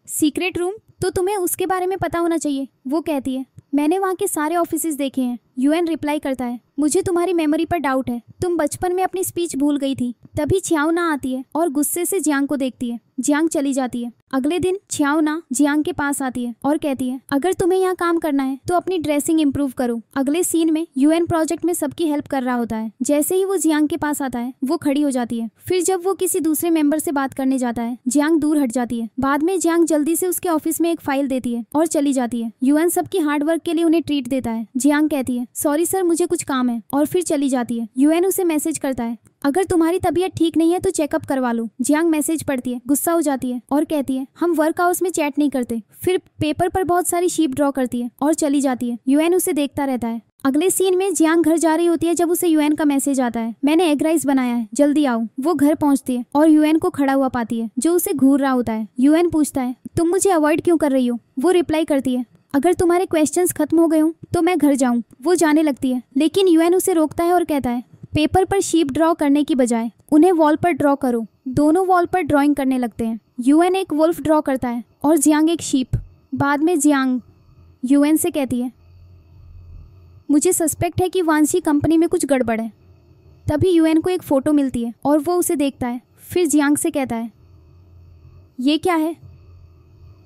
सीक्रेट रूम, तो तुम्हें उसके बारे में पता होना चाहिए। वो कहती है मैंने वहाँ के सारे ऑफिसेज देखे हैं। यूएन रिप्लाई करता है मुझे तुम्हारी मेमोरी पर डाउट है, तुम बचपन में अपनी स्पीच भूल गई थी। तभी छियाओना आती है और गुस्से से जियांग को देखती है। जियांग चली जाती है। अगले दिन छियाओना जियांग के पास आती है और कहती है अगर तुम्हें यहाँ काम करना है तो अपनी ड्रेसिंग इंप्रूव करो। अगले सीन में यूएन प्रोजेक्ट में सबकी हेल्प कर रहा होता है। जैसे ही वो जियांग के पास आता है वो खड़ी हो जाती है। फिर जब वो किसी दूसरे मेंबर से बात करने जाता है जियांग दूर हट जाती है। बाद में जियांग जल्दी से उसके ऑफिस में एक फाइल देती है और चली जाती है। यूएन सबकी हार्डवर्क के लिए उन्हें ट्रीट देता है। जियांग कहती है सॉरी सर, मुझे कुछ काम है और फिर चली जाती है। यूएन उसे मैसेज करता है अगर तुम्हारी तबीयत ठीक नहीं है तो चेकअप करवा लो। जियांग मैसेज पढ़ती है, गुस्सा हो जाती है और कहती है हम वर्क आवर्स में चैट नहीं करते। फिर पेपर पर बहुत सारी शीप ड्रॉ करती है और चली जाती है। यूएन उसे देखता रहता है। अगले सीन में जियांग घर जा रही होती है जब उसे यूएन का मैसेज आता है, मैंने एग राइस बनाया है, जल्दी आओ। वो घर पहुंचती है और यूएन को खड़ा हुआ पाती है जो उसे घूर रहा होता है। यूएन पूछता है तुम मुझे अवॉइड क्यों कर रही हो? वो रिप्लाई करती है अगर तुम्हारे क्वेश्चंस खत्म हो गए हो तो मैं घर जाऊं। वो जाने लगती है लेकिन यूएन उसे रोकता है और कहता है पेपर पर शीप ड्रॉ करने की बजाय उन्हें वॉल पर ड्रॉ करो। दोनों वॉल पर ड्राइंग करने लगते हैं। यूएन एक वुल्फ ड्रॉ करता है और जियांग एक शीप। बाद में जियांग यूएन से कहती है मुझे सस्पेक्ट है कि वांसी कंपनी में कुछ गड़बड़ है। तभी यूएन को एक फ़ोटो मिलती है और वो उसे देखता है। फिर जियांग से कहता है ये क्या है?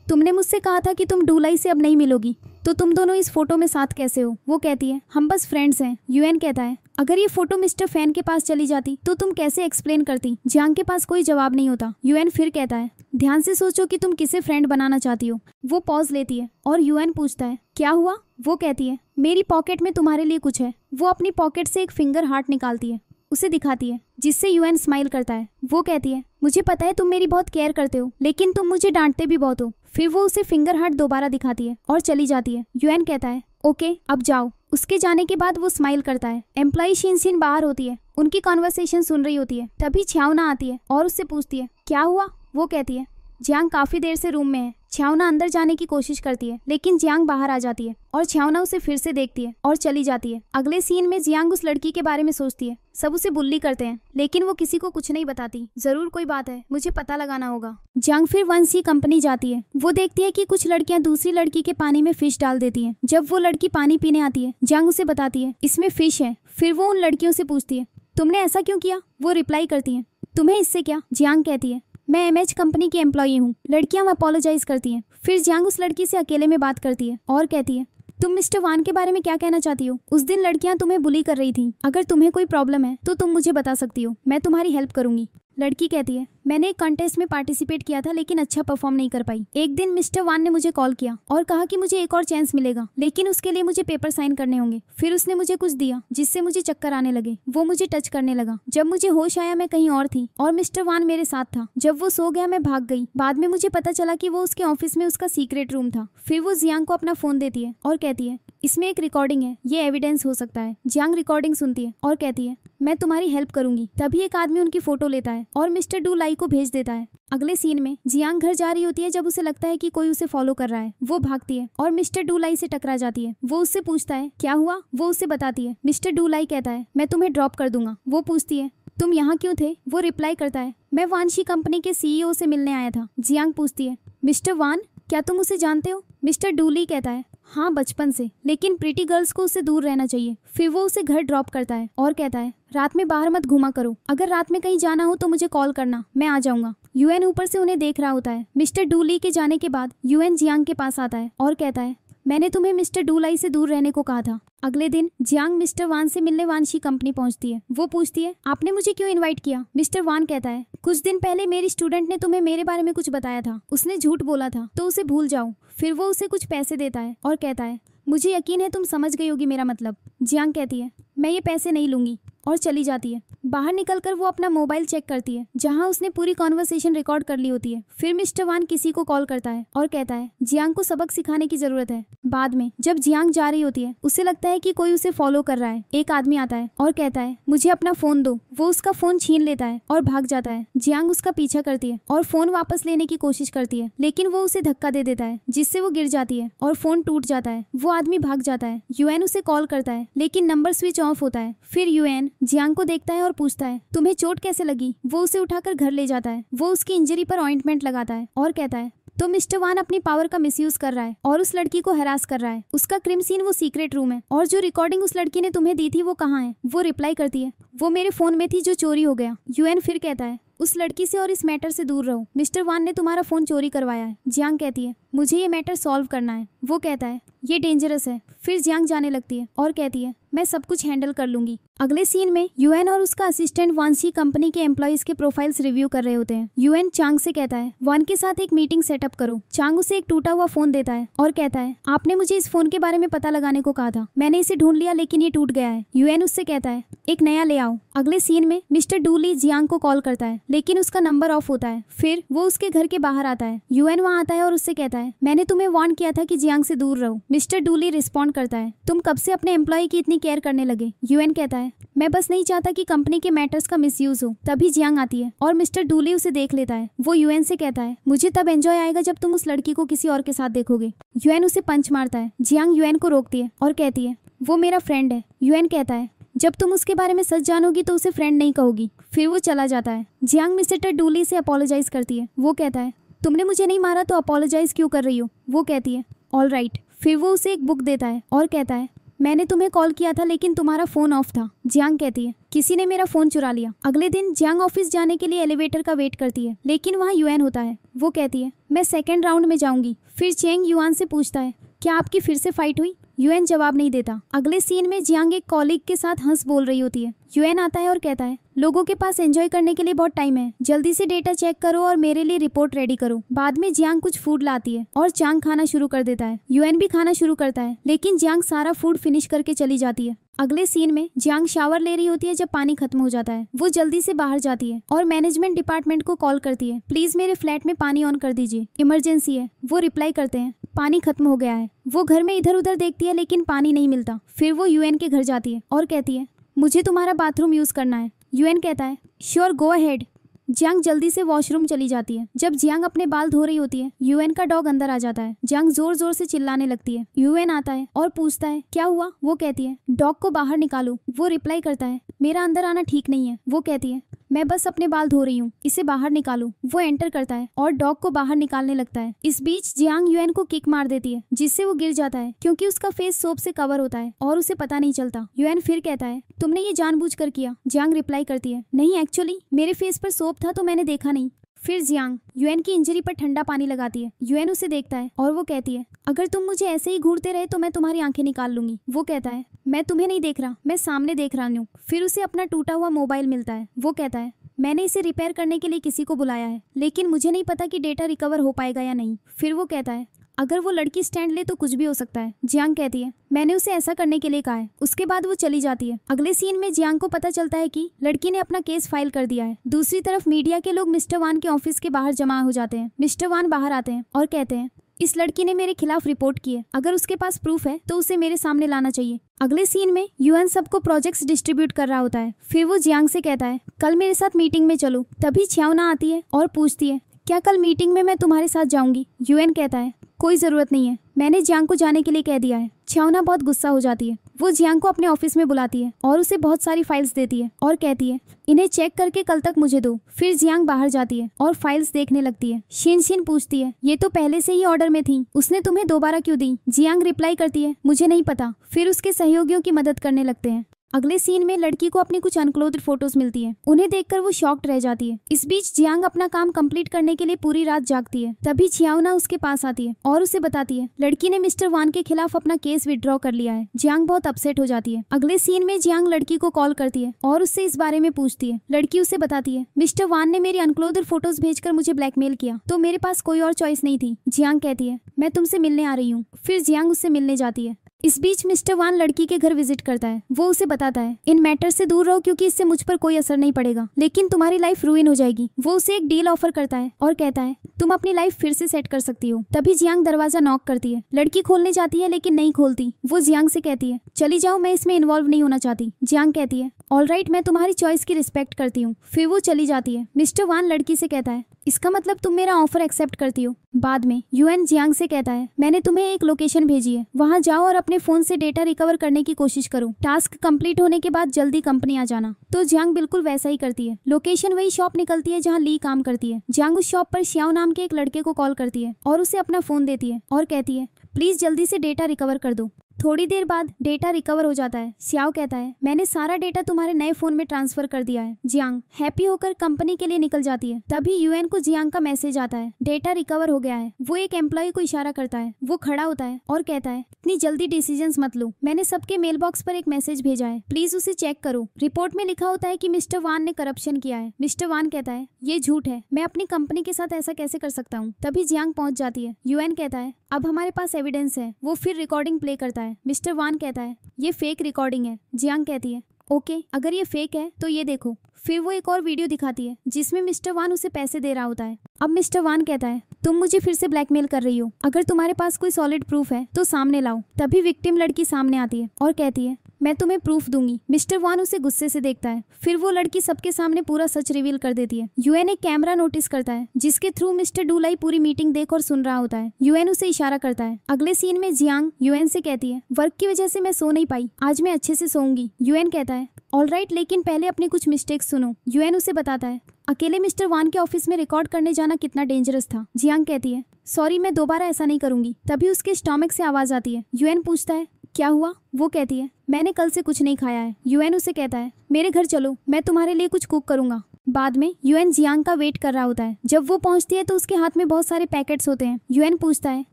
तुमने मुझसे कहा था कि तुम डूलाई से अब नहीं मिलोगी, तो तुम दोनों इस फोटो में साथ कैसे हो? वो कहती है हम बस फ्रेंड्स हैं। यूएन कहता है अगर ये फोटो मिस्टर फैन के पास चली जाती तो तुम कैसे एक्सप्लेन करती? जियांग के पास कोई जवाब नहीं होता। यूएन फिर कहता है ध्यान से सोचो कि तुम किसे फ्रेंड बनाना चाहती हो। वो पॉज लेती है और यूएन पूछता है क्या हुआ? वो कहती है मेरी पॉकेट में तुम्हारे लिए कुछ है। वो अपनी पॉकेट से एक फिंगर हार्ट निकालती है, उसे दिखाती है जिससे यूएन स्माइल करता है। वो कहती है मुझे पता है तुम मेरी बहुत केयर करते हो लेकिन तुम मुझे डांटते भी बहुत हो। फिर वो उसे फिंगर हार्ट दोबारा दिखाती है और चली जाती है। यूएन कहता है ओके अब जाओ। उसके जाने के बाद वो स्माइल करता है। एम्प्लॉई शिनशिन बाहर होती है, उनकी कॉन्वर्सेशन सुन रही होती है। तभी छावना आती है और उससे पूछती है क्या हुआ? वो कहती है जियांग काफी देर से रूम में है। छावना अंदर जाने की कोशिश करती है लेकिन जियांग बाहर आ जाती है और छावना उसे फिर से देखती है और चली जाती है। अगले सीन में जियांग उस लड़की के बारे में सोचती है। सब उसे बुल्ली करते हैं लेकिन वो किसी को कुछ नहीं बताती। जरूर कोई बात है, मुझे पता लगाना होगा। जियांग फिर वंसी कंपनी जाती है। वो देखती है कि कुछ लड़कियां दूसरी लड़की के पानी में फिश डाल देती हैं। जब वो लड़की पानी पीने आती है जियांग उसे बताती है इसमें फिश है। फिर वो उन लड़कियों से पूछती है तुमने ऐसा क्यों किया? वो रिप्लाई करती है तुम्हें इससे क्या? जियांग कहती है मैं एमएच कंपनी की एम्प्लॉई हूँ। लड़कियां अपोलोजाइज करती हैं। फिर जियांग उस लड़की से अकेले में बात करती है और कहती है तुम मिस्टर वान के बारे में क्या कहना चाहती हो? उस दिन लड़कियां तुम्हें बुली कर रही थी। अगर तुम्हें कोई प्रॉब्लम है तो तुम मुझे बता सकती हो, मैं तुम्हारी हेल्प करूंगी। लड़की कहती है मैंने एक कंटेस्ट में पार्टिसिपेट किया था लेकिन अच्छा परफॉर्म नहीं कर पाई। एक दिन मिस्टर वान ने मुझे कॉल किया और कहा कि मुझे एक और चांस मिलेगा लेकिन उसके लिए मुझे पेपर साइन करने होंगे। फिर उसने मुझे कुछ दिया जिससे मुझे चक्कर आने लगे। वो मुझे टच करने लगा। जब मुझे होश आया मैं कहीं और थी और मिस्टर वान मेरे साथ था। जब वो सो गया मैं भाग गई। बाद में मुझे पता चला कि वो उसके ऑफिस में उसका सीक्रेट रूम था। फिर वो जियांग को अपना फोन देती है और कहती है इसमें एक रिकॉर्डिंग है, ये एविडेंस हो सकता है। जियांग रिकॉर्डिंग सुनती है और कहती है मैं तुम्हारी हेल्प करूंगी। तभी एक आदमी उनकी फोटो लेता है और मिस्टर डू लाई को भेज देता है। अगले सीन में जियांग घर जा रही होती है जब उसे लगता है कि कोई उसे फॉलो कर रहा है। वो भागती है और मिस्टर डू लाई से टकरा जाती है। वो उससे पूछता है क्या हुआ? वो उसे बताती है। मिस्टर डू लाई कहता है मैं तुम्हें ड्रॉप कर दूंगा। वो पूछती है तुम यहाँ क्यों थे? वो रिप्लाई करता है मैं वानशी कंपनी के सीईओ से मिलने आया था। जियांग पूछती है मिस्टर वान, क्या तुम उसे जानते हो? मिस्टर डूली कहता है हाँ बचपन से, लेकिन प्रीटी गर्ल्स को उससे दूर रहना चाहिए। फिर वो उसे घर ड्रॉप करता है और कहता है रात में बाहर मत घूमा करो, अगर रात में कहीं जाना हो तो मुझे कॉल करना, मैं आ जाऊंगा। यूएन ऊपर से उन्हें देख रहा होता है। मिस्टर डूली के जाने के बाद यूएन जियांग के पास आता है और कहता है मैंने तुम्हें मिस्टर डूलाई से दूर रहने को कहा था। अगले दिन जियांग मिस्टर वान से मिलने वानशी कंपनी पहुंचती है। वो पूछती है आपने मुझे क्यों इनवाइट किया? मिस्टर वान कहता है कुछ दिन पहले मेरी स्टूडेंट ने तुम्हें मेरे बारे में कुछ बताया था, उसने झूठ बोला था तो उसे भूल जाओ। फिर वो उसे कुछ पैसे देता है और कहता है मुझे यकीन है तुम समझ गई होगी मेरा मतलब। जियांग कहती है मैं ये पैसे नहीं लूंगी और चली जाती है। बाहर निकलकर वो अपना मोबाइल चेक करती है जहां उसने पूरी कॉन्वर्सेशन रिकॉर्ड कर ली होती है। फिर मिस्टर वान किसी को कॉल करता है और कहता है जियांग को सबक सिखाने की जरूरत है। बाद में जब जियांग जा रही होती है उसे लगता है कि कोई उसे फॉलो कर रहा है। एक आदमी आता है और कहता है मुझे अपना फोन दो। वो उसका फोन छीन लेता है और भाग जाता है। जियांग उसका पीछा करती है और फोन वापस लेने की कोशिश करती है लेकिन वो उसे धक्का दे देता है जिससे वो गिर जाती है और फोन टूट जाता है। वो आदमी भाग जाता है। यूएन उसे कॉल करता है लेकिन नंबर स्विच ऑफ होता है। फिर यूएन जियांग को देखता है और पूछता है तुम्हें चोट कैसे लगी? वो उसे उठाकर घर ले जाता है। वो उसकी इंजरी पर ऑइंटमेंट लगाता है और कहता है तो मिस्टर वान अपनी पावर का मिसयूज कर रहा है और उस लड़की को हरास कर रहा है। उसका क्रिम सीन वो सीक्रेट रूम है और जो रिकॉर्डिंग उस लड़की ने तुम्हें दी थी वो कहाँ है? वो रिप्लाई करती है वो मेरे फोन में थी जो चोरी हो गया। यूएन फिर कहता है उस लड़की से और इस मैटर से दूर रहो, मिस्टर वान ने तुम्हारा फोन चोरी करवाया है। जियांग कहती है मुझे ये मैटर सॉल्व करना है। वो कहता है ये डेंजरस है। फिर जियांग जाने लगती है और कहती है मैं सब कुछ हैंडल कर लूंगी। अगले सीन में यूएन और उसका असिस्टेंट वानसी कंपनी के एम्प्लॉइज के प्रोफाइल्स रिव्यू कर रहे होते हैं। यूएन चांग से कहता है वान के साथ एक मीटिंग सेटअप करो। चांग उसे एक टूटा हुआ फोन देता है और कहता है आपने मुझे इस फोन के बारे में पता लगाने को कहा था, मैंने इसे ढूंढ लिया लेकिन ये टूट गया है। यूएन उससे कहता है एक नया ले आओ। अगले सीन में मिस्टर डूली जियांग को कॉल करता है लेकिन उसका नंबर ऑफ होता है। फिर वो उसके घर के बाहर आता है। यूएन वहाँ आता है और उससे कहता है मैंने तुम्हें वार्न किया था कि जियांग से दूर रहो। मिस्टर डूली रिस्पॉन्ड करता है तुम कब से अपने एम्प्लॉय की इतनी केयर करने लगे। यूएन कहता है मैं बस नहीं चाहता कि कंपनी के मैटर्स का मिसयूज हो। तभी जियांग आती है और मिस्टर डूली उसे देख लेता है। वो यूएन से कहता है मुझे तब एंजॉय आएगा जब तुम उस लड़की को किसी और के साथ देखोगे। यूएन उसे पंच मारता है। जियांग यूएन को रोकती है और कहती है वो मेरा फ्रेंड है। यूएन कहता है जब तुम उसके बारे में सच जानोगी तो उसे फ्रेंड नहीं कहोगी। फिर वो चला जाता है। जियांग मिस्टर डूली से अपोलोजाइज करती है। वो कहता है तुमने मुझे नहीं मारा तो अपोलोजाइज क्यों कर रही हो। वो कहती है ऑल राइट। फिर वो उसे एक बुक देता है और कहता है मैंने तुम्हें कॉल किया था लेकिन तुम्हारा फोन ऑफ था। जियांग कहती है किसी ने मेरा फोन चुरा लिया। अगले दिन जियांग ऑफिस जाने के लिए एलिवेटर का वेट करती है लेकिन वहाँ यूएन होता है। वो कहती है मैं सेकंड राउंड में जाऊंगी। फिर चेंग युआन से पूछता है क्या आपकी फिर से फाइट हुई। यूएन जवाब नहीं देता। अगले सीन में जियांग एक कॉलीग के साथ हंस बोल रही होती है। यूएन आता है और कहता है लोगों के पास एंजॉय करने के लिए बहुत टाइम है, जल्दी से डेटा चेक करो और मेरे लिए रिपोर्ट रेडी करो। बाद में जियांग कुछ फूड लाती है और चांग खाना शुरू कर देता है। यूएन भी खाना शुरू करता है लेकिन जियांग सारा फूड फिनिश करके चली जाती है। अगले सीन में जियांग शावर ले रही होती है जब पानी खत्म हो जाता है। वो जल्दी से बाहर जाती है और मैनेजमेंट डिपार्टमेंट को कॉल करती है प्लीज मेरे फ्लैट में पानी ऑन कर दीजिए, इमरजेंसी है। वो रिप्लाई करते हैं पानी खत्म हो गया है। वो घर में इधर उधर देखती है लेकिन पानी नहीं मिलता। फिर वो यूएन के घर जाती है और कहती है मुझे तुम्हारा बाथरूम यूज करना है। यूएन कहता है श्योर गो अहेड। जियांग जल्दी से वॉशरूम चली जाती है। जब जियांग अपने बाल धो रही होती है यूएन का डॉग अंदर आ जाता है। जियांग जोर जोर से चिल्लाने लगती है। यूएन आता है और पूछता है क्या हुआ। वो कहती है डॉग को बाहर निकालो। वो रिप्लाई करता है मेरा अंदर आना ठीक नहीं है। वो कहती है मैं बस अपने बाल धो रही हूँ, इसे बाहर निकालो। वो एंटर करता है और डॉग को बाहर निकालने लगता है। इस बीच जियांग यूएन को किक मार देती है जिससे वो गिर जाता है क्योंकि उसका फेस सोप से कवर होता है और उसे पता नहीं चलता। यूएन फिर कहता है तुमने ये जानबूझकर किया। जियांग रिप्लाई करती है नहीं एक्चुअली मेरे फेस पर सोप था तो मैंने देखा नहीं। फिर जियांग यूएन की इंजरी पर ठंडा पानी लगाती है। यूएन उसे देखता है और वो कहती है अगर तुम मुझे ऐसे ही घूरते रहे तो मैं तुम्हारी आंखें निकाल लूंगी। वो कहता है मैं तुम्हें नहीं देख रहा, मैं सामने देख रहा हूँ। फिर उसे अपना टूटा हुआ मोबाइल मिलता है। वो कहता है मैंने इसे रिपेयर करने के लिए किसी को बुलाया है लेकिन मुझे नहीं पता कि डेटा रिकवर हो पाएगा या नहीं। फिर वो कहता है अगर वो लड़की स्टैंड ले तो कुछ भी हो सकता है। जियांग कहती है मैंने उसे ऐसा करने के लिए कहा है। उसके बाद वो चली जाती है। अगले सीन में जियांग को पता चलता है कि लड़की ने अपना केस फाइल कर दिया है। दूसरी तरफ मीडिया के लोग मिस्टर वान के ऑफिस के बाहर जमा हो जाते हैं। मिस्टर वान बाहर आते हैं और कहते हैं इस लड़की ने मेरे खिलाफ रिपोर्ट की है, अगर उसके पास प्रूफ है तो उसे मेरे सामने लाना चाहिए। अगले सीन में यूएन सबको प्रोजेक्ट्स डिस्ट्रीब्यूट कर रहा होता है। फिर वो जियांग से कहता है कल मेरे साथ मीटिंग में चलो। तभी छियावना आती है और पूछती है क्या कल मीटिंग में मैं तुम्हारे साथ जाऊंगी। यूएन कहता है कोई जरूरत नहीं है, मैंने जियांग को जाने के लिए कह दिया है। छियावना बहुत गुस्सा हो जाती है। वो जियांग को अपने ऑफिस में बुलाती है और उसे बहुत सारी फाइल्स देती है और कहती है इन्हें चेक करके कल तक मुझे दो। फिर जियांग बाहर जाती है और फाइल्स देखने लगती है। शिन शिन पूछती है ये तो पहले से ही ऑर्डर में थी, उसने तुम्हें दोबारा क्यों दी। जियांग रिप्लाई करती है मुझे नहीं पता। फिर उसके सहयोगियों की मदद करने लगते हैं। अगले सीन में लड़की को अपनी कुछ अनक्लोथ्ड फोटोज मिलती है। उन्हें देखकर वो शॉक्ड रह जाती है। इस बीच जियांग अपना काम कंप्लीट करने के लिए पूरी रात जागती है। तभी छियावना उसके पास आती है और उसे बताती है लड़की ने मिस्टर वान के खिलाफ अपना केस विड्रॉ कर लिया है। जियांग बहुत अपसेट हो जाती है। अगले सीन में जियांग लड़की को कॉल करती है और उससे इस बारे में पूछती है। लड़की उसे बताती है मिस्टर वान ने मेरी अनक्लोथ्ड फोटोज भेजकर मुझे ब्लैकमेल किया तो मेरे पास कोई और चॉइस नहीं थी। जियांग कहती है मैं तुमसे मिलने आ रही हूँ। फिर जियांग उससे मिलने जाती है। इस बीच मिस्टर वान लड़की के घर विजिट करता है। वो उसे बताता है इन मैटर से दूर रहो क्योंकि इससे मुझ पर कोई असर नहीं पड़ेगा लेकिन तुम्हारी लाइफ रूइन हो जाएगी। वो उसे एक डील ऑफर करता है और कहता है तुम अपनी लाइफ फिर से सेट कर सकती हो। तभी जियांग दरवाजा नॉक करती है। लड़की खोलने जाती है लेकिन नहीं खोलती। वो जियांग से कहती है चली जाओ, मैं इसमें इन्वॉल्व नहीं होना चाहती। जियांग कहती है ऑलराइट, मैं तुम्हारी चॉइस की रिस्पेक्ट करती हूँ। फिर वो चली जाती है। मिस्टर वान लड़की से कहता है इसका मतलब तुम मेरा ऑफर एक्सेप्ट करती हो। बाद में यूएन जियांग से कहता है मैंने तुम्हें एक लोकेशन भेजी है, वहाँ जाओ और अपने फोन से डेटा रिकवर करने की कोशिश करो। टास्क कंप्लीट होने के बाद जल्दी कंपनी आ जाना। तो जियांग बिल्कुल वैसा ही करती है। लोकेशन वही शॉप निकलती है जहाँ ली काम करती है। जियांग उस शॉप पर श्याओ नाम के एक लड़के को कॉल करती है और उसे अपना फोन देती है और कहती है प्लीज जल्दी से डेटा रिकवर कर दो। थोड़ी देर बाद डेटा रिकवर हो जाता है। श्याओ कहता है मैंने सारा डेटा तुम्हारे नए फोन में ट्रांसफर कर दिया है। जियांग हैप्पी होकर कंपनी के लिए निकल जाती है। तभी यूएन को जियांग का मैसेज आता है, डेटा रिकवर हो गया है। वो एक एम्प्लॉय को इशारा करता है। वो खड़ा होता है और कहता है इतनी जल्दी डिसीजंस मत लो, मैंने सबके मेल बॉक्स पर एक मैसेज भेजा है, प्लीज उसे चेक करो। रिपोर्ट में लिखा होता है कि मिस्टर वान ने करप्शन किया है। मिस्टर वान कहता है ये झूठ है, मैं अपनी कंपनी के साथ ऐसा कैसे कर सकता हूँ। तभी जियांग पहुंच जाती है। यूएन कहता है अब हमारे पास एविडेंस है। वो फिर रिकॉर्डिंग प्ले करता है। मिस्टर वान कहता है ये फेक रिकॉर्डिंग है। जियांग कहती है ओके, अगर ये फेक है तो ये देखो। फिर वो एक और वीडियो दिखाती है जिसमें मिस्टर वान उसे पैसे दे रहा होता है। अब मिस्टर वान कहता है तुम मुझे फिर से ब्लैकमेल कर रही हो, अगर तुम्हारे पास कोई सॉलिड प्रूफ है तो सामने लाओ। तभी विक्टिम लड़की सामने आती है और कहती है मैं तुम्हें प्रूफ दूंगी। मिस्टर वान उसे गुस्से से देखता है। फिर वो लड़की सबके सामने पूरा सच रिवील कर देती है। यूएन एक कैमरा नोटिस करता है जिसके थ्रू मिस्टर डुलाई पूरी मीटिंग देख और सुन रहा होता है। यूएन उसे इशारा करता है। अगले सीन में जियांग यूएन से कहती है वर्क की वजह से मैं सो नहीं पाई, आज मैं अच्छे से सोऊंगी। यूएन कहता है ऑलराइट, लेकिन पहले अपनी कुछ मिस्टेक्स सुनो। यूएन उसे बताता है अकेले मिस्टर वान के ऑफिस में रिकॉर्ड करने जाना कितना डेंजरस था। जियांग कहती है सॉरी, मैं दोबारा ऐसा नहीं करूंगी। तभी उसके स्टमक से आवाज आती है। यूएन पूछता है क्या हुआ। वो कहती है मैंने कल से कुछ नहीं खाया है। यूएन उसे कहता है मेरे घर चलो, मैं तुम्हारे लिए कुछ कुक करूंगा। बाद में यूएन जियांग का वेट कर रहा होता है। जब वो पहुंचती है तो उसके हाथ में बहुत सारे पैकेट्स होते हैं। यूएन पूछता है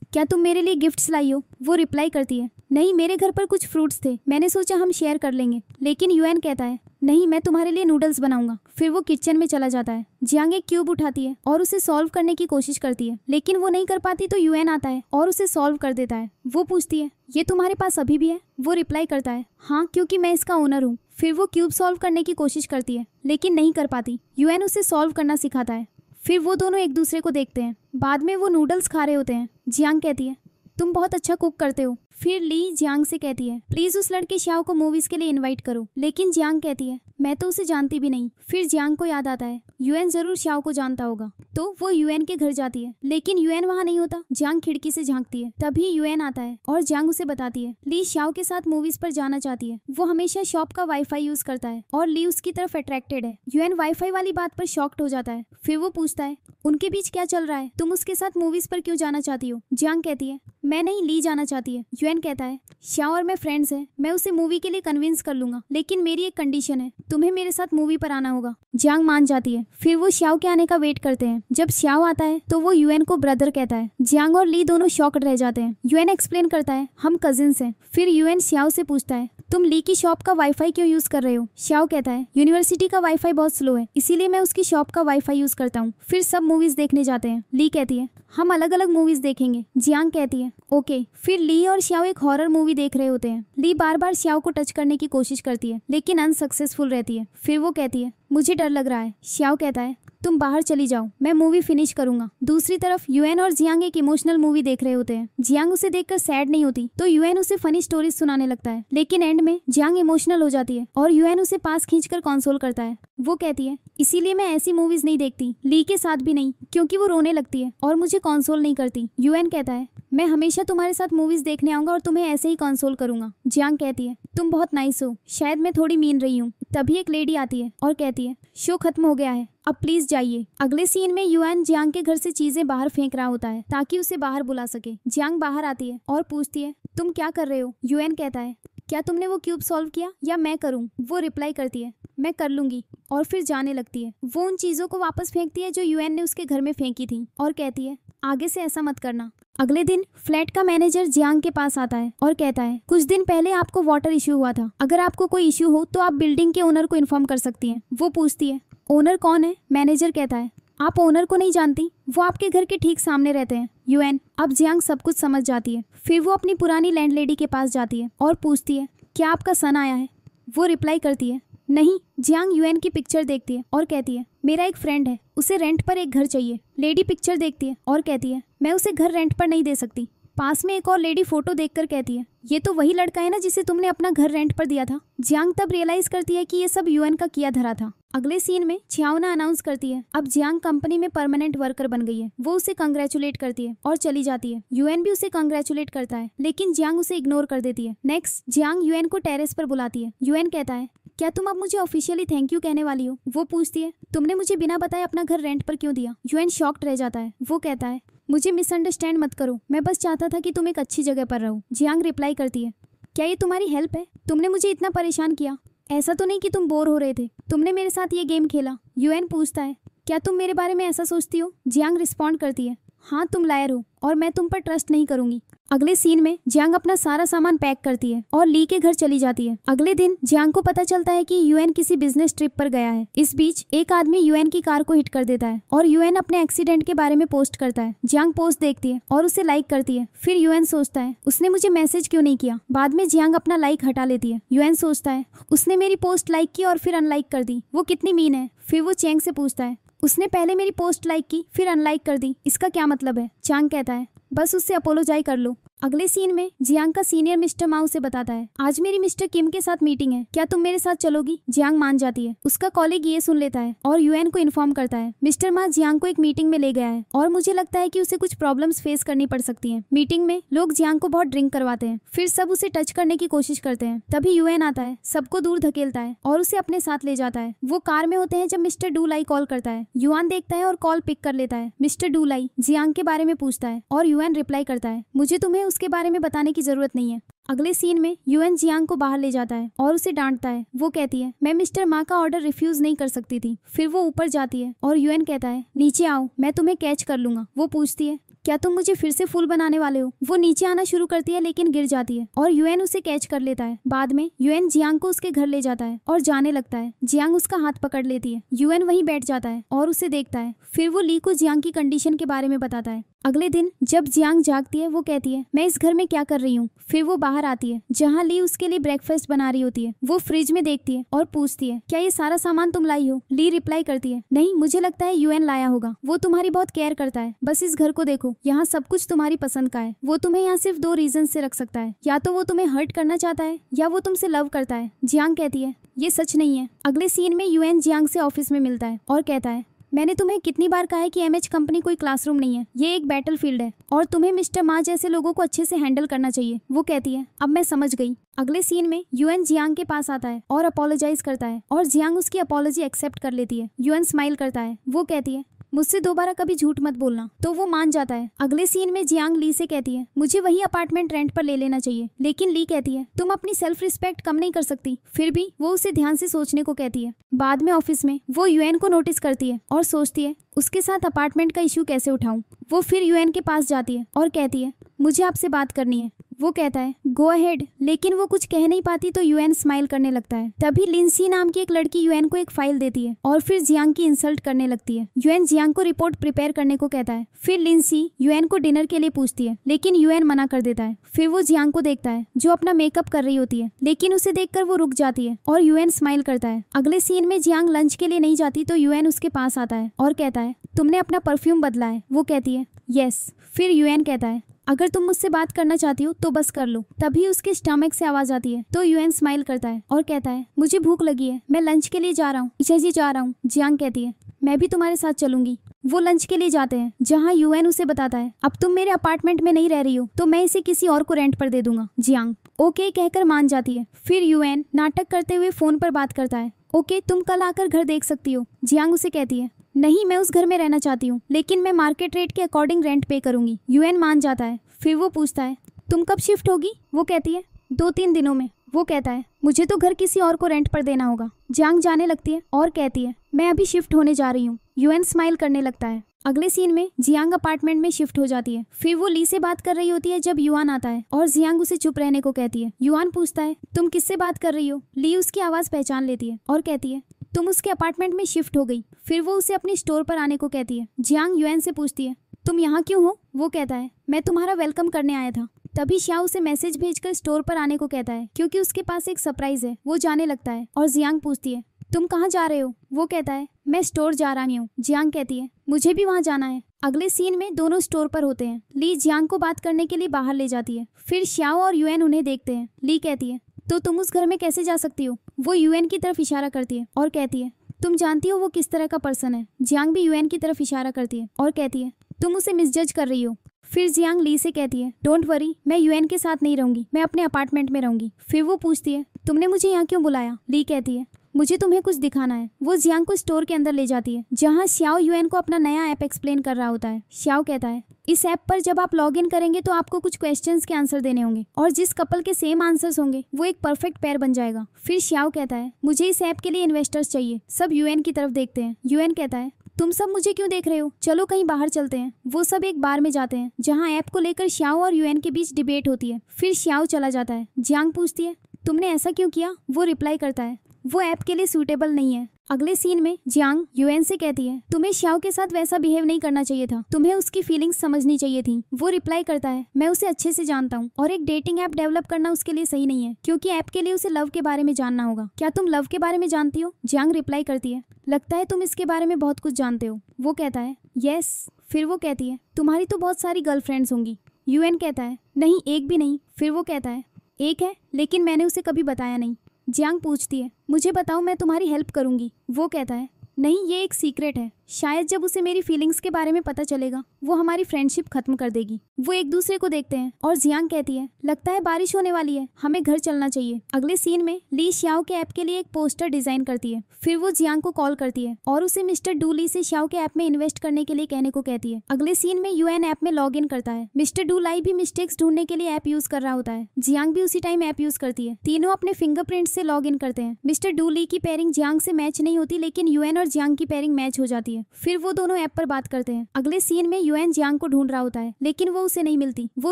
क्या तुम मेरे लिए गिफ्ट्स लाई हो। वो रिप्लाई करती है नहीं, मेरे घर पर कुछ फ्रूट्स थे, मैंने सोचा हम शेयर कर लेंगे। लेकिन यूएन कहता है नहीं, मैं तुम्हारे लिए नूडल्स बनाऊंगा। फिर वो किचन में चला जाता है। जियांग एक क्यूब उठाती है और उसे सॉल्व करने की कोशिश करती है, लेकिन वो नहीं कर पाती तो यूएन आता है और उसे सॉल्व कर देता है। वो पूछती है ये तुम्हारे पास अभी भी है। वो रिप्लाई करता है हाँ, क्योंकि मैं इसका ओनर हूँ। फिर वो क्यूब सॉल्व करने की कोशिश करती है लेकिन नहीं कर पाती। यूएन उसे सॉल्व करना सिखाता है। फिर वो दोनों एक दूसरे को देखते हैं। बाद में वो नूडल्स खा रहे होते हैं। जियांग कहती है तुम बहुत अच्छा कुक करते हो। फिर ली जियांग से कहती है प्लीज उस लड़के श्याओ को मूवीज के लिए इनवाइट करो। लेकिन जियांग कहती है मैं तो उसे जानती भी नहीं। फिर जियांग को याद आता है यूएन जरूर श्याओ को जानता होगा, तो वो यूएन के घर जाती है। लेकिन यूएन वहाँ नहीं होता। जियांग खिड़की से झांकती है। तभी यूएन आता है और जियांग उसे बताती है ली श्याओ के साथ मूवीज पर जाना चाहती है। वो हमेशा शॉप का वाईफाई यूज करता है और ली उसकी तरफ अट्रैक्टेड है। यूएन वाईफाई वाली बात पर शॉक्ड हो जाता है। फिर वो पूछता है उनके बीच क्या चल रहा है, तुम उसके साथ मूवीज पर क्यों जाना चाहती हो। जियांग कहती है मैं नहीं, ली जाना चाहती है। यूएन कहता है श्याओ और मैं फ्रेंड्स हैं, मैं उसे मूवी के लिए कन्विंस कर लूंगा, लेकिन मेरी एक कंडीशन है, तुम्हें मेरे साथ मूवी पर आना होगा। जियांग मान जाती है। फिर वो श्याओ के आने का वेट करते हैं। जब श्याओ आता है तो वो यूएन को ब्रदर कहता है। जियांग और ली दोनों शॉक्ड रह जाते हैं। यूएन एक्सप्लेन करता है हम कजिन्स हैं। फिर यूएन श्याओ से पूछता है तुम ली की शॉप का वाईफाई क्यों यूज कर रहे हो। श्याओ कहता है यूनिवर्सिटी का वाईफाई बहुत स्लो है, इसीलिए मैं उसकी शॉप का वाईफाई यूज करता हूँ। फिर सब मूवीज देखने जाते हैं। ली कहती है हम अलग अलग मूवीज देखेंगे। जियांग कहती है ओके। फिर ली और श्याओ एक हॉरर मूवी देख रहे होते हैं। ली बार बार श्याओ को टच करने की कोशिश करती है लेकिन अनसक्सेसफुल रहती है। फिर वो कहती है मुझे डर लग रहा है। श्याओ कहता है तुम बाहर चली जाओ, मैं मूवी फिनिश करूंगा। दूसरी तरफ यूएन और जियांग एक इमोशनल मूवी देख रहे होते हैं। जियांग उसे देखकर सैड नहीं होती तो यूएन उसे फनी स्टोरीज सुनाने लगता है, लेकिन एंड में जियांग इमोशनल हो जाती है और यूएन उसे पास खींचकर कंसोल करता है। वो कहती है इसीलिए मैं ऐसी मूवीज नहीं देखती, ली के साथ भी नहीं, क्योंकि वो रोने लगती है और मुझे कंसोल नहीं करती। यूएन कहता है मैं हमेशा तुम्हारे साथ मूवीज देखने आऊंगा और तुम्हें ऐसे ही कंसोल करूंगा। जियांग कहती है तुम बहुत नाइस हो, शायद मैं थोड़ी मीन रही हूँ। तभी एक लेडी आती है और कहती है शो खत्म हो गया है, अब प्लीज जाइए। अगले सीन में यूएन जियांग के घर से चीजें बाहर फेंक रहा होता है ताकि उसे बाहर बुला सके। जियांग बाहर आती है और पूछती है तुम क्या कर रहे हो। यूएन कहता है क्या तुमने वो क्यूब सॉल्व किया या मैं करूं। वो रिप्लाई करती है मैं कर लूंगी और फिर जाने लगती है। वो उन चीजों को वापस फेंकती है जो यूएन ने उसके घर में फेंकी थी और कहती है आगे से ऐसा मत करना। अगले दिन फ्लैट का मैनेजर जियांग के पास आता है और कहता है कुछ दिन पहले आपको वाटर इश्यू हुआ था, अगर आपको कोई इश्यू हो तो आप बिल्डिंग के ओनर को इन्फॉर्म कर सकती हैं। वो पूछती है ओनर कौन है। मैनेजर कहता है आप ओनर को नहीं जानती, वो आपके घर के ठीक सामने रहते हैं। यूएन अब जियांग सब कुछ समझ जाती है। फिर वो अपनी पुरानी लैंडलेडी के पास जाती है और पूछती है क्या आपका सन आया है। वो रिप्लाई करती है नहीं। जियांग यूएन की पिक्चर देखती है और कहती है मेरा एक फ्रेंड है, उसे रेंट पर एक घर चाहिए। लेडी पिक्चर देखती है और कहती है मैं उसे घर रेंट पर नहीं दे सकती। पास में एक और लेडी फोटो देखकर कहती है ये तो वही लड़का है ना जिसे तुमने अपना घर रेंट पर दिया था। जियांग तब रियलाइज करती है कि ये सब यूएन का किया धरा था। अगले सीन में छियाओना अनाउंस करती है अब जियांग कंपनी में परमानेंट वर्कर बन गई है। वो उसे कंग्रेचुलेट करती है और चली जाती है। यूएन भी उसे कंग्रेचुलेट करता है लेकिन जियांग उसे इग्नोर कर देती है। नेक्स्ट जियांग यूएन को टेरेस पर बुलाती है। यूएन कहता है क्या तुम अब मुझे ऑफिशियली थैंक यू कहने वाली हो। वो पूछती है तुमने मुझे बिना बताए अपना घर रेंट पर क्यों दिया। यूएन शॉक्ड रह जाता है। वो कहता है मुझे मिसअंडरस्टैंड मत करो, मैं बस चाहता था कि तुम एक अच्छी जगह पर रहो। जियांग रिप्लाई करती है क्या ये तुम्हारी हेल्प है? तुमने मुझे इतना परेशान किया। ऐसा तो नहीं कि तुम बोर हो रहे थे, तुमने मेरे साथ ये गेम खेला। यूएन पूछता है, क्या तुम मेरे बारे में ऐसा सोचती हो? जियांग रिस्पॉन्ड करती है, हाँ तुम लायर हो और मैं तुम पर ट्रस्ट नहीं करूंगी। अगले सीन में जियांग अपना सारा सामान पैक करती है और ली के घर चली जाती है। अगले दिन जियांग को पता चलता है कि यूएन किसी बिजनेस ट्रिप पर गया है। इस बीच एक आदमी यूएन की कार को हिट कर देता है और यूएन अपने एक्सीडेंट के बारे में पोस्ट करता है। जियांग पोस्ट देखती है और उसे लाइक करती है। फिर यूएन सोचता है, उसने मुझे मैसेज क्यों नहीं किया। बाद में जियांग अपना लाइक हटा लेती है। यूएन सोचता है, उसने मेरी पोस्ट लाइक की और फिर अनलाइक कर दी, वो कितनी मीन है। फिर वो चैंग से पूछता है, उसने पहले मेरी पोस्ट लाइक की फिर अनलाइक कर दी, इसका क्या मतलब है? चांग कहता है, बस उससे अपोलोजाइज कर लो। अगले सीन में जियांग का सीनियर मिस्टर माओ से बताता है, आज मेरी मिस्टर किम के साथ मीटिंग है, क्या तुम मेरे साथ चलोगी? जियांग मान जाती है। उसका कॉलीग ये सुन लेता है और यूएन को इन्फॉर्म करता है, मिस्टर मा जियांग को एक मीटिंग में ले गया है और मुझे लगता है कि उसे कुछ प्रॉब्लम्स फेस करनी पड़ सकती हैं। मीटिंग में लोग जियांग को बहुत ड्रिंक करवाते हैं, फिर सब उसे टच करने की कोशिश करते हैं। तभी यूएन आता है, सबको दूर धकेलता है और उसे अपने साथ ले जाता है। वो कार में होते हैं जब मिस्टर डूलाई कॉल करता है। युआन देखता है और कॉल पिक कर लेता है। मिस्टर डूलाई जियांग के बारे में पूछता है और यूएन रिप्लाई करता है, मुझे तुम्हें उसके बारे में बताने की जरूरत नहीं है। अगले सीन में यूएन जियांग को बाहर ले जाता है और उसे डांटता है। वो कहती है, मैं मिस्टर मा का ऑर्डर रिफ्यूज नहीं कर सकती थी। फिर वो ऊपर जाती है और यूएन कहता है, नीचे आओ, मैं तुम्हें कैच कर लूंगा। वो पूछती है, क्या तुम मुझे फिर से फूल बनाने वाले हो? वो नीचे आना शुरू करती है लेकिन गिर जाती है और यूएन उसे कैच कर लेता है। बाद में यूएन जियांग को उसके घर ले जाता है और जाने लगता है। जियांग उसका हाथ पकड़ लेती है। यूएन वहीं बैठ जाता है और उसे देखता है। फिर वो ली को जियांग की कंडीशन के बारे में बताता है। अगले दिन जब जियांग जागती है वो कहती है, मैं इस घर में क्या कर रही हूँ? फिर वो बाहर आती है जहाँ ली उसके लिए ब्रेकफास्ट बना रही होती है। वो फ्रिज में देखती है और पूछती है, क्या ये सारा सामान तुम लाई हो? ली रिप्लाई करती है, नहीं, मुझे लगता है यूएन लाया होगा, वो तुम्हारी बहुत केयर करता है। बस इस घर को देखो, यहाँ सब कुछ तुम्हारी पसंद का है। वो तुम्हें यहाँ सिर्फ 2 रीजन से रख सकता है, या तो वो तुम्हें हर्ट करना चाहता है या वो तुमसे लव करता है। जियांग कहती है, ये सच नहीं है। अगले सीन में यूएन जियांग से ऑफिस में मिलता है और कहता है, मैंने तुम्हें कितनी बार कहा है कि एमएच कंपनी कोई क्लासरूम नहीं है, ये एक बैटलफील्ड है और तुम्हें मिस्टर मा जैसे लोगों को अच्छे से हैंडल करना चाहिए। वो कहती है, अब मैं समझ गई। अगले सीन में यूएन जियांग के पास आता है और अपोलोजाइज करता है और जियांग उसकी अपोलॉजी एक्सेप्ट कर लेती है। यूएन स्माइल करता है। वो कहती है, मुझसे दोबारा कभी झूठ मत बोलना। तो वो मान जाता है। अगले सीन में जियांग ली से कहती है, मुझे वही अपार्टमेंट रेंट पर ले लेना चाहिए। लेकिन ली कहती है, तुम अपनी सेल्फ रिस्पेक्ट कम नहीं कर सकती। फिर भी वो उसे ध्यान से सोचने को कहती है। बाद में ऑफिस में वो यूएन को नोटिस करती है और सोचती है, उसके साथ अपार्टमेंट का इश्यू कैसे उठाऊं। वो फिर यूएन के पास जाती है और कहती है, मुझे आपसे बात करनी है। वो कहता है, गो अहेड। लेकिन वो कुछ कह नहीं पाती तो यूएन स्माइल करने लगता है। तभी लिंसी नाम की एक लड़की यूएन को एक फाइल देती है और फिर जियांग की इंसल्ट करने लगती है। यूएन जियांग को रिपोर्ट प्रिपेयर करने को कहता है। फिर लिंसी यूएन को डिनर के लिए पूछती है लेकिन यूएन मना कर देता है। फिर वो जियांग को देखता है जो अपना मेकअप कर रही होती है, लेकिन उसे देखकर वो रुक जाती है और यूएन स्माइल करता है। अगले सीन में जियांग लंच के लिए नहीं जाती तो यूएन उसके पास आता है और कहता है, तुमने अपना परफ्यूम बदला है? वो कहती है, यस। फिर यूएन कहता है, अगर तुम मुझसे बात करना चाहती हो तो बस कर लो। तभी उसके स्टमक से आवाज आती है तो यूएन स्माइल करता है और कहता है, मुझे भूख लगी है, मैं लंच के लिए जा रहा हूँ। जी जा रहा हूँ। जियांग कहती है, मैं भी तुम्हारे साथ चलूंगी। वो लंच के लिए जाते हैं जहाँ यूएन उसे बताता है, अब तुम मेरे अपार्टमेंट में नहीं रह रही हो तो मैं इसे किसी और को रेंट पर दे दूंगा। जियांग ओके कहकर मान जाती है। फिर यूएन नाटक करते हुए फोन पर बात करता है, ओके तुम कल आकर घर देख सकती हो। जियांग उसे कहती है, नहीं, मैं उस घर में रहना चाहती हूँ लेकिन मैं मार्केट रेट के अकॉर्डिंग रेंट पे करूंगी। यूएन मान जाता है। फिर वो पूछता है, तुम कब शिफ्ट होगी? वो कहती है, 2-3 दिनों में। वो कहता है, मुझे तो घर किसी और को रेंट पर देना होगा। जियांग जाने लगती है और कहती है, मैं अभी शिफ्ट होने जा रही हूँ। यूएन स्माइल करने लगता है। अगले सीन में जियांग अपार्टमेंट में शिफ्ट हो जाती है। फिर वो ली से बात कर रही होती है जब युआन आता है और जियांग उसे चुप रहने को कहती है। युआन पूछता है, तुम किससे बात कर रही हो? ली उसकी आवाज पहचान लेती है और कहती है, तुम उसके अपार्टमेंट में शिफ्ट हो गई। फिर वो उसे अपने स्टोर पर आने को कहती है। जियांग यूएन से पूछती है, तुम यहाँ क्यों हो? वो कहता है, मैं तुम्हारा वेलकम करने आया था। तभी शाओ उसे मैसेज भेजकर स्टोर पर आने को कहता है क्योंकि उसके पास एक सरप्राइज है। वो जाने लगता है और जियांग पूछती है, तुम कहाँ जा रहे हो? वो कहता है, मैं स्टोर जा रही हूँ। जियांग कहती है, मुझे भी वहाँ जाना है। अगले सीन में दोनों स्टोर पर होते हैं। ली जियांग को बात करने के लिए बाहर ले जाती है। फिर शाओ और यूएन उन्हें देखते हैं। ली कहती है, तो तुम उस घर में कैसे जा सकती हो? वो यूएन की तरफ इशारा करती है और कहती है, तुम जानती हो वो किस तरह का पर्सन है। जियांग भी यूएन की तरफ इशारा करती है और कहती है, तुम उसे मिसजज कर रही हो। फिर जियांग ली से कहती है, डोंट वरी, मैं यूएन के साथ नहीं रहूंगी, मैं अपने अपार्टमेंट में रहूंगी। फिर वो पूछती है, तुमने मुझे यहाँ क्यों बुलाया? ली कहती है, मुझे तुम्हें कुछ दिखाना है। वो जियांग को स्टोर के अंदर ले जाती है जहाँ श्याओ यूएन को अपना नया ऐप एक्सप्लेन कर रहा होता है। श्याओ कहता है इस ऐप पर जब आप लॉग इन करेंगे तो आपको कुछ क्वेश्चंस के आंसर देने होंगे और जिस कपल के सेम आंसर्स होंगे वो एक परफेक्ट पेयर बन जाएगा। फिर श्याओ कहता है मुझे इस ऐप के लिए इन्वेस्टर्स चाहिए। सब यूएन की तरफ देखते हैं। यूएन कहता है तुम सब मुझे क्यों देख रहे हो, चलो कहीं बाहर चलते हैं। वो सब एक बार में जाते हैं जहाँ ऐप को लेकर श्याओ और यूएन के बीच डिबेट होती है। फिर श्याओ चला जाता है। जियांग पूछती है तुमने ऐसा क्यों किया। वो रिप्लाई करता है वो ऐप के लिए सूटेबल नहीं है। अगले सीन में जियांग यूएन से कहती है तुम्हें श्याओ के साथ वैसा बिहेव नहीं करना चाहिए था, तुम्हें उसकी फीलिंग्स समझनी चाहिए थी। वो रिप्लाई करता है मैं उसे अच्छे से जानता हूँ और एक डेटिंग ऐप डेवलप करना उसके लिए सही नहीं है क्योंकि ऐप के लिए उसे लव के बारे में जानना होगा। क्या तुम लव के बारे में जानती हो। जियांग रिप्लाई करती है लगता है तुम इसके बारे में बहुत कुछ जानते हो। वो कहता है यस। फिर वो कहती है तुम्हारी तो बहुत सारी गर्लफ्रेंड्स होंगी। यूएन कहता है नहीं एक भी नहीं। फिर वो कहता है एक है लेकिन मैंने उसे कभी बताया नहीं। जियांग पूछती है मुझे बताओ मैं तुम्हारी हेल्प करूंगी। वो कहता है नहीं ये एक सीक्रेट है, शायद जब उसे मेरी फीलिंग्स के बारे में पता चलेगा वो हमारी फ्रेंडशिप खत्म कर देगी। वो एक दूसरे को देखते हैं और जियांग कहती है लगता है बारिश होने वाली है, हमें घर चलना चाहिए। अगले सीन में ली श्याओ के ऐप के लिए एक पोस्टर डिजाइन करती है। फिर वो जियांग को कॉल करती है और उसे मिस्टर डू ली से श्याओ के ऐप में इन्वेस्ट करने के लिए कहने को कहती है। अगले सीन में यूएन ऐप में लॉग इन करता है। मिस्टर डू लाई भी मिस्टेक्स ढूंढने के लिए ऐप यूज कर रहा होता है। जियांग भी उसी टाइम ऐप यूज करती है। तीनों अपने फिंगरप्रिंट से लॉग इन करते हैं। मिस्टर डू ली की पेयरिंग जियांग से मैच नहीं होती लेकिन यूएन और जियांग की पेयरिंग मैच हो जाती है। फिर वो दोनों ऐप पर बात करते हैं। अगले सीन में यूएन जियांग को ढूंढ रहा होता है लेकिन वो उसे नहीं मिलती। वो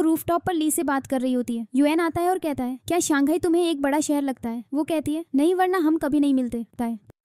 रूफटॉप पर ली से बात कर रही होती है। यूएन आता है और कहता है क्या शंघाई तुम्हें एक बड़ा शहर लगता है। वो कहती है नहीं वरना हम कभी नहीं मिलते।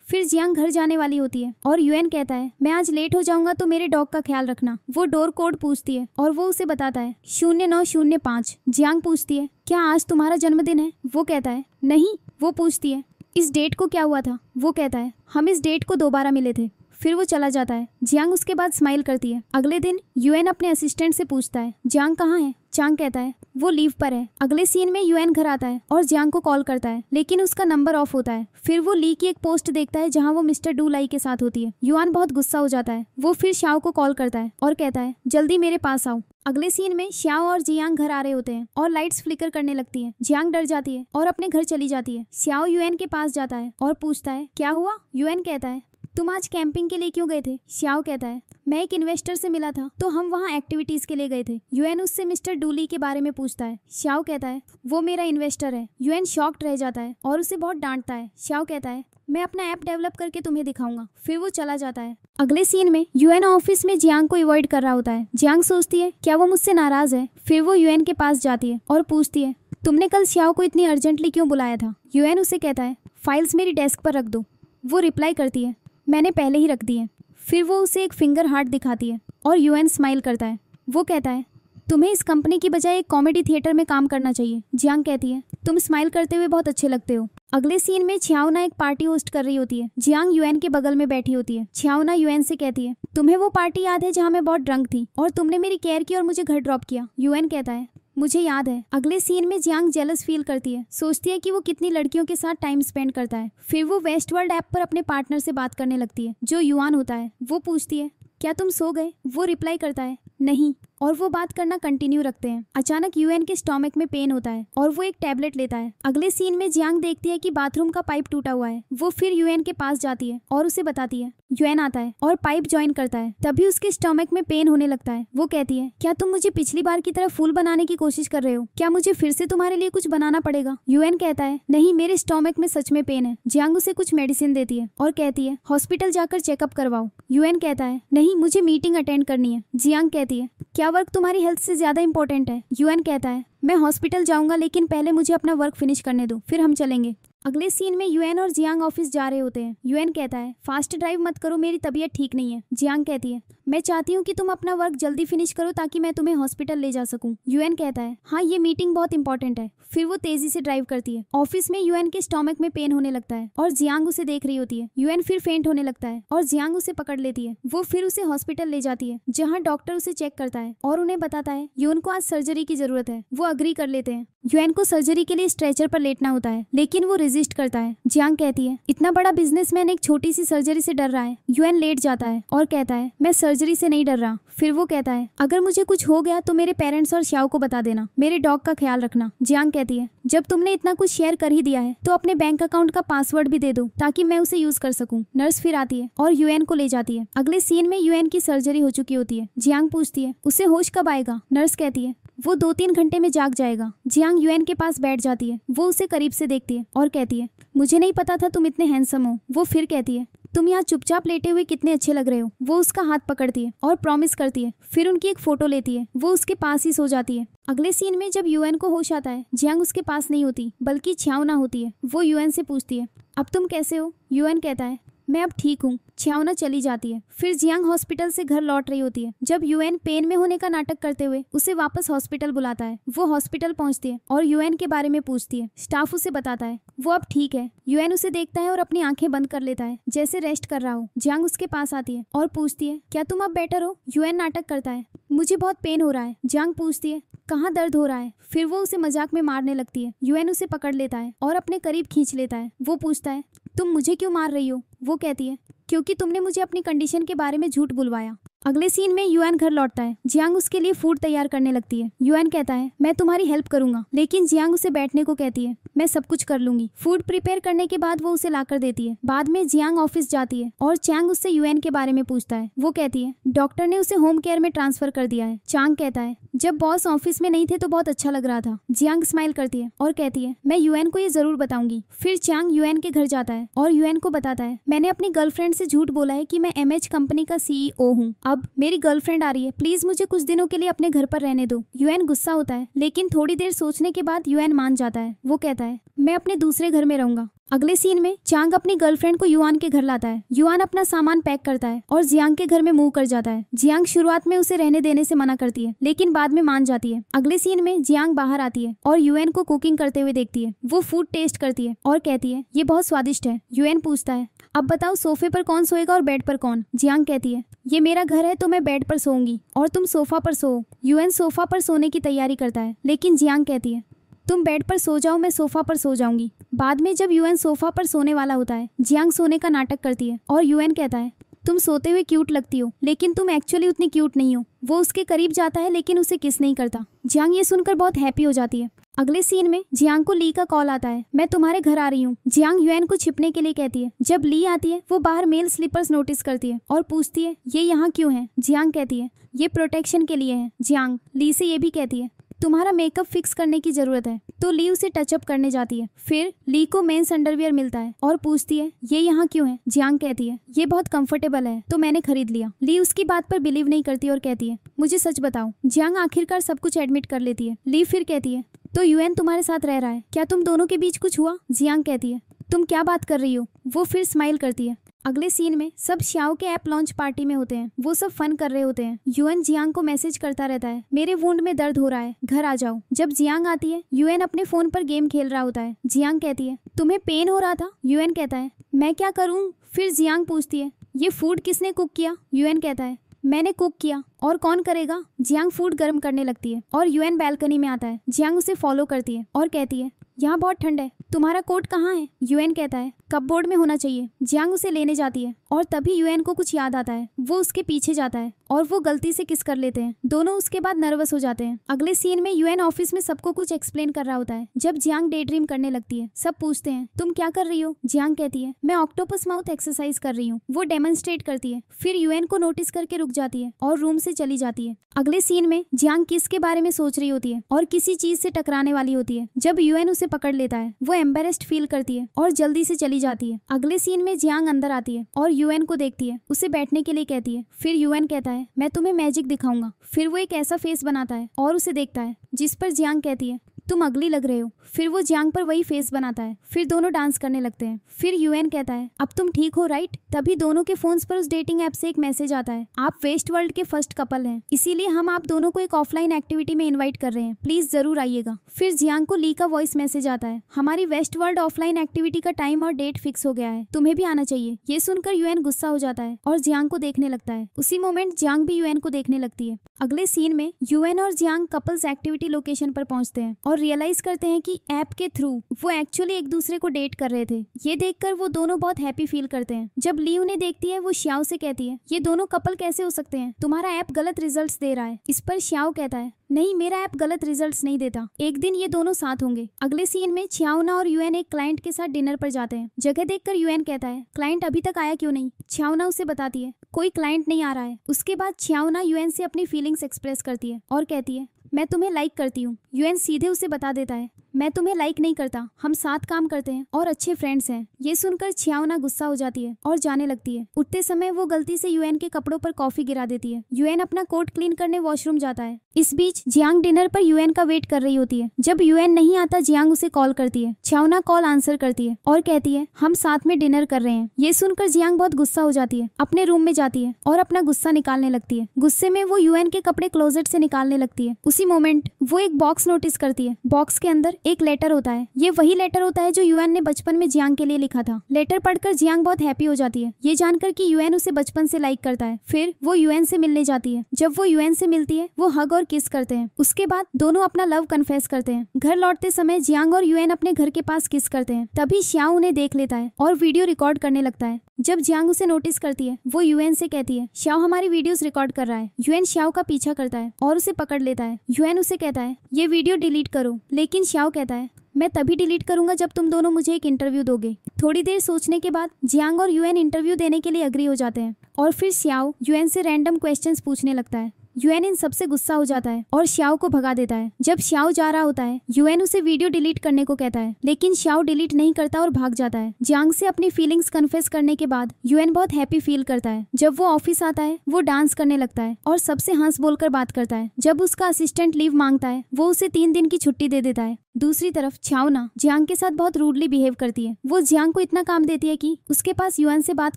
फिर जियांग घर जाने वाली होती है और यूएन कहता है मैं आज लेट हो जाऊंगा तो मेरे डॉग का ख्याल रखना। वो डोर कोड पूछती है और वो उसे बताता है 0905। जियांग पूछती है क्या आज तुम्हारा जन्मदिन है। वो कहता है नहीं। वो पूछती है इस डेट को क्या हुआ था। वो कहता है हम इस डेट को दोबारा मिले थे। फिर वो चला जाता है। जियांग उसके बाद स्माइल करती है। अगले दिन यूएन अपने असिस्टेंट से पूछता है जियांग कहाँ है। जियांग कहता है वो लीव पर है। अगले सीन में यूएन घर आता है और जियांग को कॉल करता है लेकिन उसका नंबर ऑफ होता है। फिर वो ली की एक पोस्ट देखता है जहाँ वो मिस्टर डू लाई के साथ होती है। युआन बहुत गुस्सा हो जाता है। वो फिर श्याओ को कॉल करता है और कहता है जल्दी मेरे पास आओ। अगले सीन में श्याओ और जियांग घर आ रहे होते हैं और लाइट्स फ्लिकर करने लगती है। जियांग डर जाती है और अपने घर चली जाती है। श्याओ यूएन के पास जाता है और पूछता है क्या हुआ। यूएन कहता है तुम आज कैंपिंग के लिए क्यों गए थे। श्याओ कहता है मैं एक इन्वेस्टर से मिला था तो हम वहाँ एक्टिविटीज के लिए गए थे। यूएन उससे मिस्टर डूली के बारे में पूछता है। श्याओ कहता है वो मेरा इन्वेस्टर है। यूएन शॉक्ड रह जाता है और उसे बहुत डांटता है। श्याओ कहता है मैं अपना ऐप डेवलप करके तुम्हें दिखाऊंगा। फिर वो चला जाता है। अगले सीन में यूएन ऑफिस में जियांग को अवॉइड कर रहा होता है। जियांग सोचती है क्या वो मुझसे नाराज है। फिर वो यूएन के पास जाती है और पूछती है तुमने कल श्याओ को इतनी अर्जेंटली क्यों बुलाया था। यूएन उसे कहता है फाइल्स मेरी डेस्क पर रख दो। वो रिप्लाई करती है मैंने पहले ही रख दी है। फिर वो उसे एक फिंगर हार्ट दिखाती है और यूएन स्माइल करता है। वो कहता है तुम्हें इस कंपनी की बजाय एक कॉमेडी थिएटर में काम करना चाहिए। जियांग कहती है तुम स्माइल करते हुए बहुत अच्छे लगते हो। अगले सीन में छियाओना एक पार्टी होस्ट कर रही होती है। जियांग यूएन के बगल में बैठी होती है। छियाओना यूएन से कहती है तुम्हें वो पार्टी याद है जहाँ मैं बहुत ड्रंक थी और तुमने मेरी केयर की और मुझे घर ड्रॉप किया। यूएन कहता है मुझे याद है। अगले सीन में जियांग जेलस फील करती है, सोचती है कि वो कितनी लड़कियों के साथ टाइम स्पेंड करता है। फिर वो वेस्ट वर्ल्ड ऐप पर अपने पार्टनर से बात करने लगती है जो युआन होता है। वो पूछती है क्या तुम सो गए। वो रिप्लाई करता है नहीं और वो बात करना कंटिन्यू रखते हैं। अचानक यूएन के स्टोमक में पेन होता है और वो एक टैबलेट लेता है। अगले सीन में जियांग देखती है कि बाथरूम का पाइप टूटा हुआ है। वो फिर यूएन के पास जाती है और उसे बताती है। यूएन आता है और पाइप ज्वाइन करता है। तभी उसके स्टोमक में पेन होने लगता है। वो कहती है क्या तुम मुझे पिछली बार की तरह फूल बनाने की कोशिश कर रहे हो, क्या मुझे फिर से तुम्हारे लिए कुछ बनाना पड़ेगा। यूएन कहता है नहीं मेरे स्टोमक में सच में पेन है। जियांग उसे कुछ मेडिसिन देती है और कहती है हॉस्पिटल जाकर चेकअप करवाओ। यूएन कहता है नहीं मुझे मीटिंग अटेंड करनी है। जियांग कहती है क्या वर्क तुम्हारी हेल्थ से ज्यादा इंपॉर्टेंट है। यूएन कहता है मैं हॉस्पिटल जाऊंगा लेकिन पहले मुझे अपना वर्क फिनिश करने दो फिर हम चलेंगे। अगले सीन में यूएन और जियांग ऑफिस जा रहे होते हैं। यूएन कहता है फास्ट ड्राइव मत करो, मेरी तबीयत ठीक नहीं है। जियांग कहती है मैं चाहती हूँ कि तुम अपना वर्क जल्दी फिनिश करो ताकि मैं तुम्हें हॉस्पिटल ले जा सकूं। यूएन कहता है हाँ ये मीटिंग बहुत इंपॉर्टेंट है। फिर वो तेजी से ड्राइव करती है। ऑफिस में यूएन के स्टोमक में पेन होने लगता है और जियांग उसे देख रही होती है। यूएन फिर फेंट होने लगता है और जियांग उसे पकड़ लेती है। वो फिर उसे हॉस्पिटल ले जाती है जहाँ डॉक्टर उसे चेक करता है और उन्हें बताता है यूएन को आज सर्जरी की जरूरत है। वो अग्री कर लेते हैं। युएन को सर्जरी के लिए स्ट्रेचर पर लेटना होता है, लेकिन वो रेजिस्ट करता है। जियांग कहती है इतना बड़ा बिजनेसमैन एक छोटी सी सर्जरी से डर रहा है। युएन लेट जाता है और कहता है मैं सर्जरी से नहीं डर रहा। फिर वो कहता है अगर मुझे कुछ हो गया तो मेरे पेरेंट्स और श्याओ को बता देना, मेरे डॉग का ख्याल रखना। जियांग कहती है जब तुमने इतना कुछ शेयर कर ही दिया है तो अपने बैंक अकाउंट का पासवर्ड भी दे दो ताकि मैं उसे यूज कर सकूं। नर्स फिर आती है और युएन को ले जाती है। अगले सीन में युएन की सर्जरी हो चुकी होती है। जियांग पूछती है उसे होश कब आएगा। नर्स कहती है वो 2-3 घंटे में जाग जाएगा। जियांग युएन के पास बैठ जाती है। वो उसे करीब से देखती है और कहती है मुझे नहीं पता था तुम इतने हैंडसम हो। वो फिर कहती है तुम यहाँ चुपचाप लेटे हुए कितने अच्छे लग रहे हो। वो उसका हाथ पकड़ती है और प्रॉमिस करती है। फिर उनकी एक फोटो लेती है। वो उसके पास ही सो जाती है। अगले सीन में जब युएन को होश आता है, जियांग उसके पास नहीं होती बल्कि छावना होती है। वो युएन से पूछती है अब तुम कैसे हो। युएन कहता है मैं अब ठीक हूँ। छावना चली जाती है। फिर जियांग हॉस्पिटल से घर लौट रही होती है जब युएन पेन में होने का नाटक करते हुए उसे वापस हॉस्पिटल बुलाता है। वो हॉस्पिटल पहुंचती है और युएन के बारे में पूछती है। स्टाफ उसे बताता है वो अब ठीक है। युएन उसे देखता है और अपनी आंखें बंद कर लेता है जैसे रेस्ट कर रहा हो। जियांग उसके पास आती है और पूछती है क्या तुम अब बेटर हो। युएन नाटक करता है मुझे बहुत पेन हो रहा है। जियांग पूछती है कहाँ दर्द हो रहा है। फिर वो उसे मजाक में मारने लगती है। युएन उसे पकड़ लेता है और अपने करीब खींच लेता है। वो पूछता है तुम मुझे क्यों मार रही हो। वो कहती है क्योंकि तुमने मुझे अपनी कंडीशन के बारे में झूठ बुलवाया। अगले सीन में युएन घर लौटता है। जियांग उसके लिए फूड तैयार करने लगती है। युएन कहता है मैं तुम्हारी हेल्प करूंगा, लेकिन जियांग उसे बैठने को कहती है मैं सब कुछ कर लूंगी। फूड प्रिपेयर करने के बाद वो उसे लाकर देती है। बाद में जियांग ऑफिस जाती है और चांग उससे युएन के बारे में पूछता है। वो कहती है डॉक्टर ने उसे होम केयर में ट्रांसफर कर दिया है। चांग कहता है जब बॉस ऑफिस में नहीं थे तो बहुत अच्छा लग रहा था। जियांग स्माइल करती है और कहती है मैं युएन को ये जरूर बताऊंगी। फिर चांग युएन के घर जाता है और युएन को बताता है मैंने अपनी गर्लफ्रेंड से झूठ बोला है कि मैं एमएच कंपनी का सीईओ हूँ। अब मेरी गर्लफ्रेंड आ रही है, प्लीज मुझे कुछ दिनों के लिए अपने घर पर रहने दो। युएन गुस्सा होता है, लेकिन थोड़ी देर सोचने के बाद युएन मान जाता है। वो कहता है मैं अपने दूसरे घर में रहूंगा। अगले सीन में चांग अपनी गर्लफ्रेंड को युआन के घर लाता है। युआन अपना सामान पैक करता है और जियांग के घर में मूव कर जाता है। जियांग शुरुआत में उसे रहने देने से मना करती है, लेकिन बाद में मान जाती है। अगले सीन में जियांग बाहर आती है और युएन को कुकिंग करते हुए देखती है। वो फूड टेस्ट करती है और कहती है ये बहुत स्वादिष्ट है। युएन पूछता है अब बताओ सोफे पर कौन सोएगा और बेड पर कौन। जियांग कहती है ये मेरा घर है तो मैं बेड पर सोऊंगी और तुम सोफा पर सो। युएन सोफा पर सोने की तैयारी करता है, लेकिन जियांग कहती है तुम बेड पर सो जाओ, मैं सोफा पर सो जाऊंगी। बाद में जब युएन सोफा पर सोने वाला होता है, जियांग सोने का नाटक करती है और युएन कहता है तुम सोते हुए क्यूट लगती हो, लेकिन तुम एक्चुअली उतनी क्यूट नहीं हो। वो उसके करीब जाता है लेकिन उसे किस नहीं करता। जियांग ये सुनकर बहुत हैप्पी हो जाती है। अगले सीन में जियांग को ली का कॉल आता है, मैं तुम्हारे घर आ रही हूँ। जियांग युएन को छिपने के लिए कहती है। जब ली आती है वो बाहर मेल स्लीपर्स नोटिस करती है और पूछती है ये यहाँ क्यों है। जियांग कहती है ये प्रोटेक्शन के लिए है। जियांग ली से ये भी कहती है तुम्हारा मेकअप फिक्स करने की जरूरत है, तो ली उसे टचअप करने जाती है। फिर ली को मेंस अंडरवियर मिलता है और पूछती है ये यहाँ क्यों है। जियांग कहती है ये बहुत कंफर्टेबल है तो मैंने खरीद लिया। ली उसकी बात पर बिलीव नहीं करती और कहती है मुझे सच बताओ। जियांग आखिरकार सब कुछ एडमिट कर लेती है। ली फिर कहती है तो युएन तुम्हारे साथ रह रहा है, क्या तुम दोनों के बीच कुछ हुआ। जियांग कहती है तुम क्या बात कर रही हो। वो फिर स्माइल करती है। अगले सीन में सब श्याओ के ऐप लॉन्च पार्टी में होते हैं। वो सब फन कर रहे होते हैं। युएन जियांग को मैसेज करता रहता है मेरे वुंड में दर्द हो रहा है, घर आ जाओ। जब जियांग आती है, युएन अपने फोन पर गेम खेल रहा होता है। जियांग कहती है तुम्हें पेन हो रहा था। युएन कहता है मैं क्या करूँ। फिर जियांग पूछती है ये फूड किसने कुक किया। युएन कहता है मैंने कुक किया, और कौन करेगा। जियांग फूड गर्म करने लगती है और युएन बैल्कनी में आता है। जियांग उसे फॉलो करती है और कहती है यहाँ बहुत ठंड है, तुम्हारा कोट कहाँ है। युएन कहता है कपबोर्ड में होना चाहिए। जियांग उसे लेने जाती है और तभी युएन को कुछ याद आता है। वो उसके पीछे जाता है और वो गलती से किस कर लेते हैं। दोनों उसके बाद नर्वस हो जाते हैं। अगले सीन में युएन ऑफिस में सबको कुछ एक्सप्लेन कर रहा होता है। जब जियांग डे ड्रीम करने लगती है, सब पूछते हैं तुम क्या कर रही हो। जियांग कहती है मैं ऑक्टोपस माउथ एक्सरसाइज कर रही हूँ। वो डेमोन्स्ट्रेट करती है। फिर युएन को नोटिस करके रुक जाती है और रूम से चली जाती है। अगले सीन में जियांग किस के बारे में सोच रही होती है और किसी चीज से टकराने वाली होती है। जब युएन उसे पकड़ लेता है, वो एम्बेरेस्ड फील करती है और जल्दी से चली जाती है। अगले सीन में जियांग अंदर आती है और युएन को देखती है, उसे बैठने के लिए कहती है। फिर युएन कहता है मैं तुम्हें मैजिक दिखाऊंगा। फिर वो एक ऐसा फेस बनाता है और उसे देखता है जिस पर जियांग कहती है तुम अगली लग रहे हो। फिर वो जियांग पर वही फेस बनाता है। फिर दोनों डांस करने लगते हैं। फिर यूएन कहता है अब तुम ठीक हो राइट। तभी दोनों के फोन्स पर उस डेटिंग ऐप से एक मैसेज आता है, आप वेस्ट वर्ल्ड के फर्स्ट कपल हैं, इसीलिए हम आप दोनों को एक ऑफलाइन एक्टिविटी में इनवाइट कर रहे हैं, प्लीज जरूर आइएगा। फिर जियांग को ली का वॉइस मैसेज आता है, हमारी वेस्ट वर्ल्ड ऑफलाइन एक्टिविटी का टाइम और डेट फिक्स हो गया है, तुम्हें भी आना चाहिए। ये सुनकर यूएन गुस्सा हो जाता है और जियांग को देखने लगता है। उसी मोमेंट जियांग भी यूएन को देखने लगती है। अगले सीन में यूएन और जियांग कपल्स एक्टिविटी लोकेशन पर पहुंचते हैं और रियलाइज करते हैं कि ऐप के थ्रू वो एक्चुअली एक दूसरे को डेट कर रहे थे। ये देखकर वो दोनों बहुत हैप्पी फील करते हैं। जब ली उन्हें देखती है वो श्याओ से कहती है ये दोनों कपल कैसे हो सकते हैं, तुम्हारा ऐप गलत रिजल्ट्स दे रहा है। इस पर श्याओ कहता है नहीं, मेरा ऐप गलत रिजल्ट्स नहीं देता, एक दिन ये दोनों साथ होंगे। अगले सीन में छियाओना और यूएन एक क्लाइंट के साथ डिनर पर जाते हैं। जगह देखकर यूएन कहता है क्लाइंट अभी तक आया क्यों नहीं। छियाओना उसे बताती है कोई क्लाइंट नहीं आ रहा है। उसके बाद छियाओना यूएन से अपनी फीलिंग्स एक्सप्रेस करती है और कहती है मैं तुम्हें लाइक करती हूँ। यूएन सीधे उसे बता देता है मैं तुम्हें लाइक नहीं करता, हम साथ काम करते हैं और अच्छे फ्रेंड्स हैं। ये सुनकर छियाओना गुस्सा हो जाती है और जाने लगती है। उठते समय वो गलती से यूएन के कपड़ों पर कॉफी गिरा देती है। यूएन अपना कोट क्लीन करने वॉशरूम जाता है। इस बीच जियांग डिनर पर यूएन का वेट कर रही होती है। जब यूएन नहीं आता जियांग उसे कॉल करती है। छियाओना कॉल आंसर करती है और कहती है हम साथ में डिनर कर रहे हैं। ये सुनकर जियांग बहुत गुस्सा हो जाती है, अपने रूम में जाती है और अपना गुस्सा निकालने लगती है। गुस्से में वो यूएन के कपड़े क्लोजेट से निकालने लगती है। उसी मोमेंट वो एक बॉक्स नोटिस करती है। बॉक्स के अंदर एक लेटर होता है। ये वही लेटर होता है जो यूएन ने बचपन में जियांग के लिए लिखा था। लेटर पढ़कर जियांग बहुत हैप्पी हो जाती है, ये जानकर कि यूएन उसे बचपन से लाइक करता है। फिर वो यूएन से मिलने जाती है। जब वो यूएन से मिलती है वो हग और किस करते हैं। उसके बाद दोनों अपना लव कन्फेस करते हैं। घर लौटते समय जियांग और यूएन अपने घर के पास किस करते हैं। तभी श्याओ उन्हें देख लेता है और वीडियो रिकॉर्ड करने लगता है। जब जियांग उसे नोटिस करती है वो यूएन से कहती है श्याओ हमारी वीडियोस रिकॉर्ड कर रहा है। यूएन श्याओ का पीछा करता है और उसे पकड़ लेता है। यूएन उसे कहता है ये वीडियो डिलीट करो, लेकिन श्याओ कहता है मैं तभी डिलीट करूंगा जब तुम दोनों मुझे एक इंटरव्यू दोगे। थोड़ी देर सोचने के बाद जियांग और यूएन इंटरव्यू देने के लिए अग्री हो जाते हैं और फिर श्याओ यूएन से रैंडम क्वेश्चंस पूछने लगता है। यूएन इन सबसे गुस्सा हो जाता है और श्याओ को भगा देता है। जब श्याओ जा रहा होता है यूएन उसे वीडियो डिलीट करने को कहता है, लेकिन श्याओ डिलीट नहीं करता और भाग जाता है। जियांग से अपनी फीलिंग्स कन्फेस करने के बाद यूएन बहुत हैप्पी फील करता है। जब वो ऑफिस आता है वो डांस करने लगता है और सबसे हंस बोलकर बात करता है। जब उसका असिस्टेंट लीव मांगता है वो उसे 3 दिन की छुट्टी दे देता है। दूसरी तरफ छियाओना जियांग के साथ बहुत रूडली बिहेव करती है। वो जियांग को इतना काम देती है कि उसके पास यूएन से बात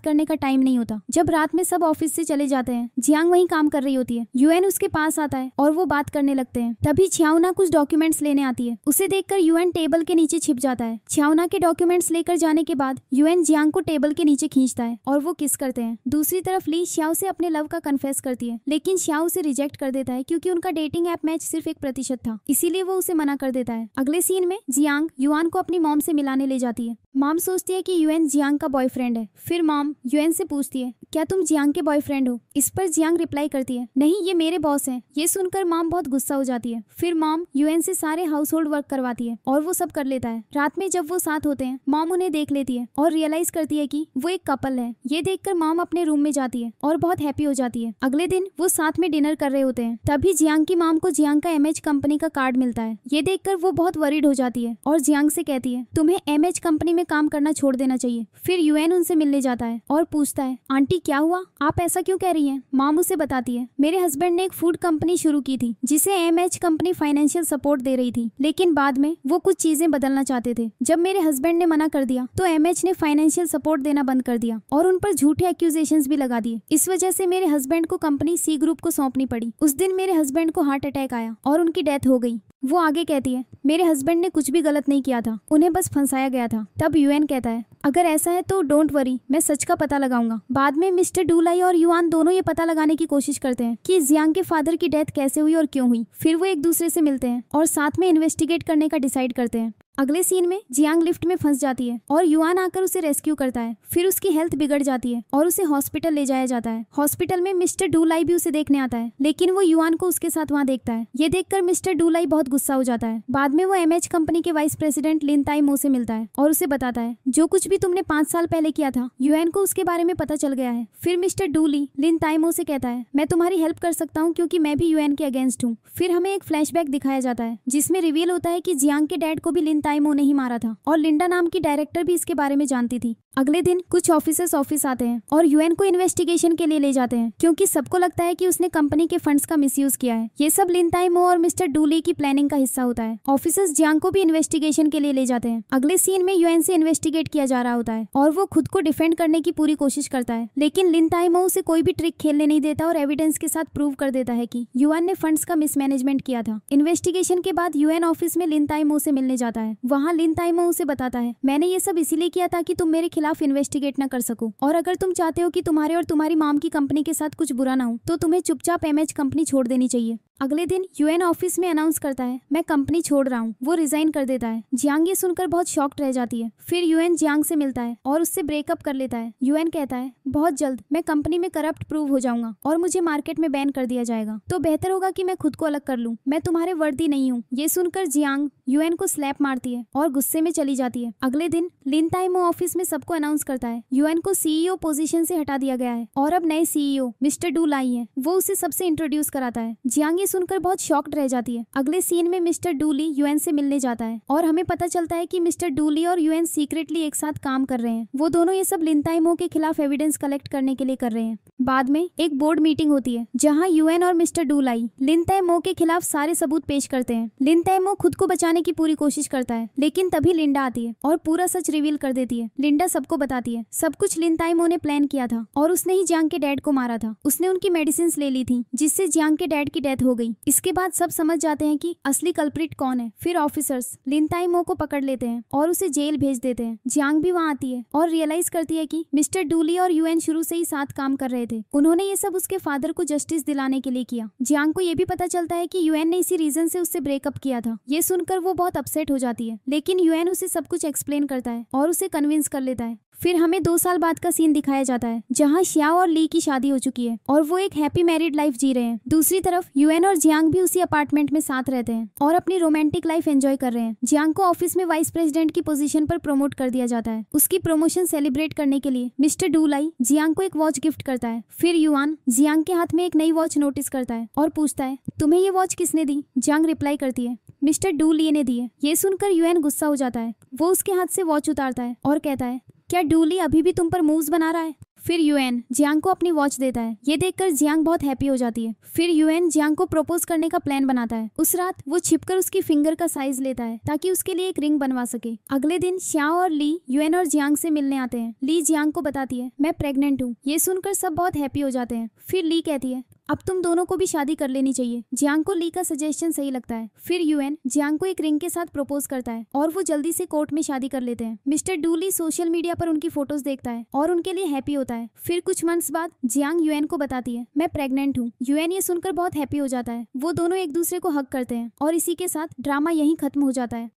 करने का टाइम नहीं होता। जब रात में सब ऑफिस से चले जाते हैं जियांग वहीं काम कर रही होती है। यूएन उसके पास आता है और वो बात करने लगते हैं। तभी छियाओना कुछ डॉक्यूमेंट्स लेने आती है। उसे देखकर यूएन टेबल के नीचे छिप जाता है। छियाओना के डॉक्यूमेंट्स लेकर जाने के बाद यूएन जियांग को टेबल के नीचे खींचता है और वो किस करते हैं। दूसरी तरफ ली श्याओ से अपने लव का कन्फेस करती है, लेकिन श्याओ उसे रिजेक्ट कर देता है क्योंकि उनका डेटिंग ऐप मैच सिर्फ 1% था, इसीलिए वो उसे मना कर देता है। अगले सीन में जियांग युआन को अपनी मॉम से मिलाने ले जाती है। मॉम सोचती है कि यूएन जियांग का बॉयफ्रेंड है। फिर मॉम यूएन से पूछती है क्या तुम जियांग के बॉयफ्रेंड हो। इस पर जियांग रिप्लाई करती है नहीं, ये मेरे बॉस हैं। ये सुनकर मॉम बहुत गुस्सा हो जाती है। फिर मॉम यूएन से सारे हाउस होल्ड वर्क करवाती है और वो सब कर लेता है। रात में जब वो साथ होते हैं मॉम उन्हें देख लेती है और रियलाइज करती है कि वो एक कपल है। ये देखकर मॉम अपने रूम में जाती है और बहुत हैप्पी हो जाती है। अगले दिन वो साथ में डिनर कर रहे होते हैं। तभी जियांग की मॉम को जियांग का एमएच कंपनी का कार्ड मिलता है। ये देखकर वो बहुत वरीड हो जाती है और जियांग से कहती है तुम्हें एमएच कंपनी में काम करना छोड़ देना चाहिए। फिर यूएन उनसे मिलने जाता है और पूछता है आंटी क्या हुआ, आप ऐसा क्यों कह रही हैं। मॉम उसे बताती है मेरे हस्बैंड ने एक फूड कंपनी शुरू की थी जिसे एमएच कंपनी फाइनेंशियल सपोर्ट दे रही थी, लेकिन बाद में वो कुछ चीजें बदलना चाहते थे। जब मेरे हस्बैंड ने मना कर दिया तो एमएच ने फाइनेंशियल सपोर्ट देना बंद कर दिया और उन पर झूठे एक्यूजेशंस भी लगा दिए। इस वजह से मेरे हस्बैंड को कंपनी सी ग्रुप को सौंपनी पड़ी। उस दिन मेरे हस्बैंड को हार्ट अटैक आया और उनकी डेथ हो गई। वो आगे कहती है मेरे हस्बैंड ने कुछ भी गलत नहीं किया था, उन्हें बस फंसाया गया था। तब यूएन कहता है अगर ऐसा है तो डोंट वरी, मैं सच का पता लगाऊंगा। बाद में मिस्टर डूलाई और युआन दोनों ये पता लगाने की कोशिश करते हैं कि जियांग के फादर की डेथ कैसे हुई और क्यों हुई। फिर वो एक दूसरे से मिलते हैं और साथ में इन्वेस्टिगेट करने का डिसाइड करते हैं। अगले सीन में जियांग लिफ्ट में फंस जाती है और युआन आकर उसे रेस्क्यू करता है। फिर उसकी हेल्थ बिगड़ जाती है और उसे हॉस्पिटल ले जाया जाता है। हॉस्पिटल में मिस्टर डूलाई भी उसे देखने आता है, लेकिन वो युआन को उसके साथ वहाँ देखता है। ये देखकर मिस्टर डूलाई बहुत गुस्सा हो जाता है। बाद में वो एमएच कंपनी के वाइस प्रेसिडेंट लिन ताई मो से मिलता है और उसे बताता है जो कुछ भी तुमने 5 साल पहले किया था यूएन को उसके बारे में पता चल गया है। फिर मिस्टर डूली लिन ताई मो से कहता है मैं तुम्हारी हेल्प कर सकता हूँ क्योंकि मैं भी यूएन के अगेंस्ट हूँ। फिर हमें एक फ्लैशबैक दिखाया जाता है जिसमें रिवील होता है कि जियांग के डैड को भी लिन ताइमो ने ही मारा था और लिंडा नाम की डायरेक्टर भी इसके बारे में जानती थी। अगले दिन कुछ ऑफिसर्स ऑफिस आते हैं और यूएन को इन्वेस्टिगेशन के लिए ले जाते हैं क्योंकि सबको लगता है कि उसने कंपनी के फंड्स का मिसयूज किया है। ये सब लिन ताइमो और मिस्टर डू ली की प्लानिंग का हिस्सा होता है। ऑफिसर्स जियांग को भी इन्वेस्टिगेशन के लिए ले जाते हैं। अगले सीन में यूएन से इन्वेस्टिगेट किया जा रहा होता है और वो खुद को डिफेंड करने की पूरी कोशिश करता है, लेकिन लिन ताइमो उसे कोई भी ट्रिक खेलने नहीं देता और एविडेंस के साथ प्रूव कर देता है कि यूएन ने फंड्स का मिसमैनेजमेंट किया था। इन्वेस्टिगेशन के बाद यूएन ऑफिस में लिन ताइमो से मिलने जाता है। वहाँ लिन ताइमो उसे बताता है, मैंने ये सब इसीलिए किया था कि तुम मेरे खिलाफ इन्वेस्टिगेट न कर सको और अगर तुम चाहते हो कि तुम्हारे और तुम्हारी मॉम की कंपनी के साथ कुछ बुरा ना हो तो तुम्हें चुपचाप एमएच कंपनी छोड़ देनी चाहिए। अगले दिन यूएन ऑफिस में अनाउंस करता है, मैं कंपनी छोड़ रहा हूँ। वो रिजाइन कर देता है। जियांग ये सुनकर बहुत शॉक्ड रह जाती है। फिर यूएन जियांग से मिलता है और उससे ब्रेकअप कर लेता है। यूएन कहता है, बहुत जल्द मैं कंपनी में करप्ट प्रूव हो जाऊंगा और मुझे मार्केट में बैन कर दिया जाएगा, तो बेहतर होगा कि मैं खुद को अलग कर लूं। मैं तुम्हारे वर्दी नहीं हूँ। ये सुनकर जियांग यूएन को स्लैप मारती है और गुस्से में चली जाती है। अगले दिन लिन ताइमो ऑफिस में सबको अनाउंस करता है, यूएन को सीईओ पोजीशन से हटा दिया गया है और अब नए सीईओ मिस्टर डू लाई है। वो उसे सबसे इंट्रोड्यूस कराता है। जियांग ये सुनकर बहुत शॉक्ड रह जाती है। अगले सीन में मिस्टर डू ली यूएन से मिलने जाता है और हमें पता चलता है कि मिस्टर डू ली और यूएन सीक्रेटली एक साथ काम कर रहे हैं। वो दोनों ये सब लिन ताइमो के खिलाफ एविडेंस कलेक्ट करने के लिए कर रहे हैं। बाद में एक बोर्ड मीटिंग होती है जहां यूएन और मिस्टर डू लाई लिन ताइमो के खिलाफ सारे सबूत पेश करते हैं। लिन ताइमो खुद को बचाने की पूरी कोशिश करता है, लेकिन तभी लिंडा आती है और पूरा सच रिवील कर देती है। लिंडा सबको बताती है सब कुछ लिन ताइमो ने प्लान किया था और उसने ही जियांग के डैड को मारा था। उसने उनकी मेडिसिन ले ली थी जिससे जियांग के डैड की डेथ हो गई। इसके बाद सब समझ जाते हैं कि असली कल्प्रिट कौन है। फिर ऑफिसर्स लिन ताइमो को पकड़ लेते हैं और उसे जेल भेज देते हैं। जियांग भी वहाँ आती है और रियलाइज करती है कि मिस्टर डू ली और यूएन शुरू से ही साथ काम कर रहे थे। उन्होंने ये सब उसके फादर को जस्टिस दिलाने के लिए किया। जियांग को ये भी पता चलता है कि यूएन ने इसी रीजन से उससे ब्रेकअप किया था। ये सुनकर वो बहुत अपसेट हो जाती है, लेकिन यूएन उसे सब कुछ एक्सप्लेन करता है और उसे कन्विंस कर लेता है। फिर हमें 2 साल बाद का सीन दिखाया जाता है जहां श्याओ और ली की शादी हो चुकी है और वो एक हैप्पी मैरिड लाइफ जी रहे हैं। दूसरी तरफ यूएन और जियांग भी उसी अपार्टमेंट में साथ रहते हैं और अपनी रोमांटिक लाइफ एंजॉय कर रहे हैं। जियांग को ऑफिस में वाइस प्रेसिडेंट की पोजीशन पर प्रमोट कर दिया जाता है। उसकी प्रमोशन सेलिब्रेट करने के लिए मिस्टर डू लाई जियांग को एक वॉच गिफ्ट करता है। फिर युआन जियांग के हाथ में एक नई वॉच नोटिस करता है और पूछता है, तुम्हें ये वॉच किसने दी? जियांग रिप्लाई करती है, मिस्टर डू ली ने दी है। ये सुनकर यूएन गुस्सा हो जाता है। वो उसके हाथ से वॉच उतारता है और कहता है, क्या डू ली अभी भी तुम पर मूव्स बना रहा है? फिर यूएन जियांग को अपनी वॉच देता है। ये देखकर जियांग बहुत हैप्पी हो जाती है। फिर यूएन जियांग को प्रपोज करने का प्लान बनाता है। उस रात वो छिपकर उसकी फिंगर का साइज लेता है ताकि उसके लिए एक रिंग बनवा सके। अगले दिन श्याओ और ली यूएन और जियांग से मिलने आते हैं। ली जियांग को बताती है, मैं प्रेग्नेंट हूँ। ये सुनकर सब बहुत हैप्पी हो जाते हैं। फिर ली कहती है, अब तुम दोनों को भी शादी कर लेनी चाहिए। जियांग को ली का सजेशन सही लगता है। फिर यूएन जियांग को एक रिंग के साथ प्रपोज करता है और वो जल्दी से कोर्ट में शादी कर लेते हैं। Mister Du Li social media पर उनकी फोटोज देखता है और उनके लिए हैप्पी होता है। फिर कुछ मंथ्स बाद जियांग यूएन को बताती है, मैं प्रेग्नेंट हूँ। यूएन ये सुनकर बहुत हैप्पी हो जाता है। वो दोनों एक दूसरे को हग करते हैं और इसी के साथ ड्रामा यहीं खत्म हो जाता है।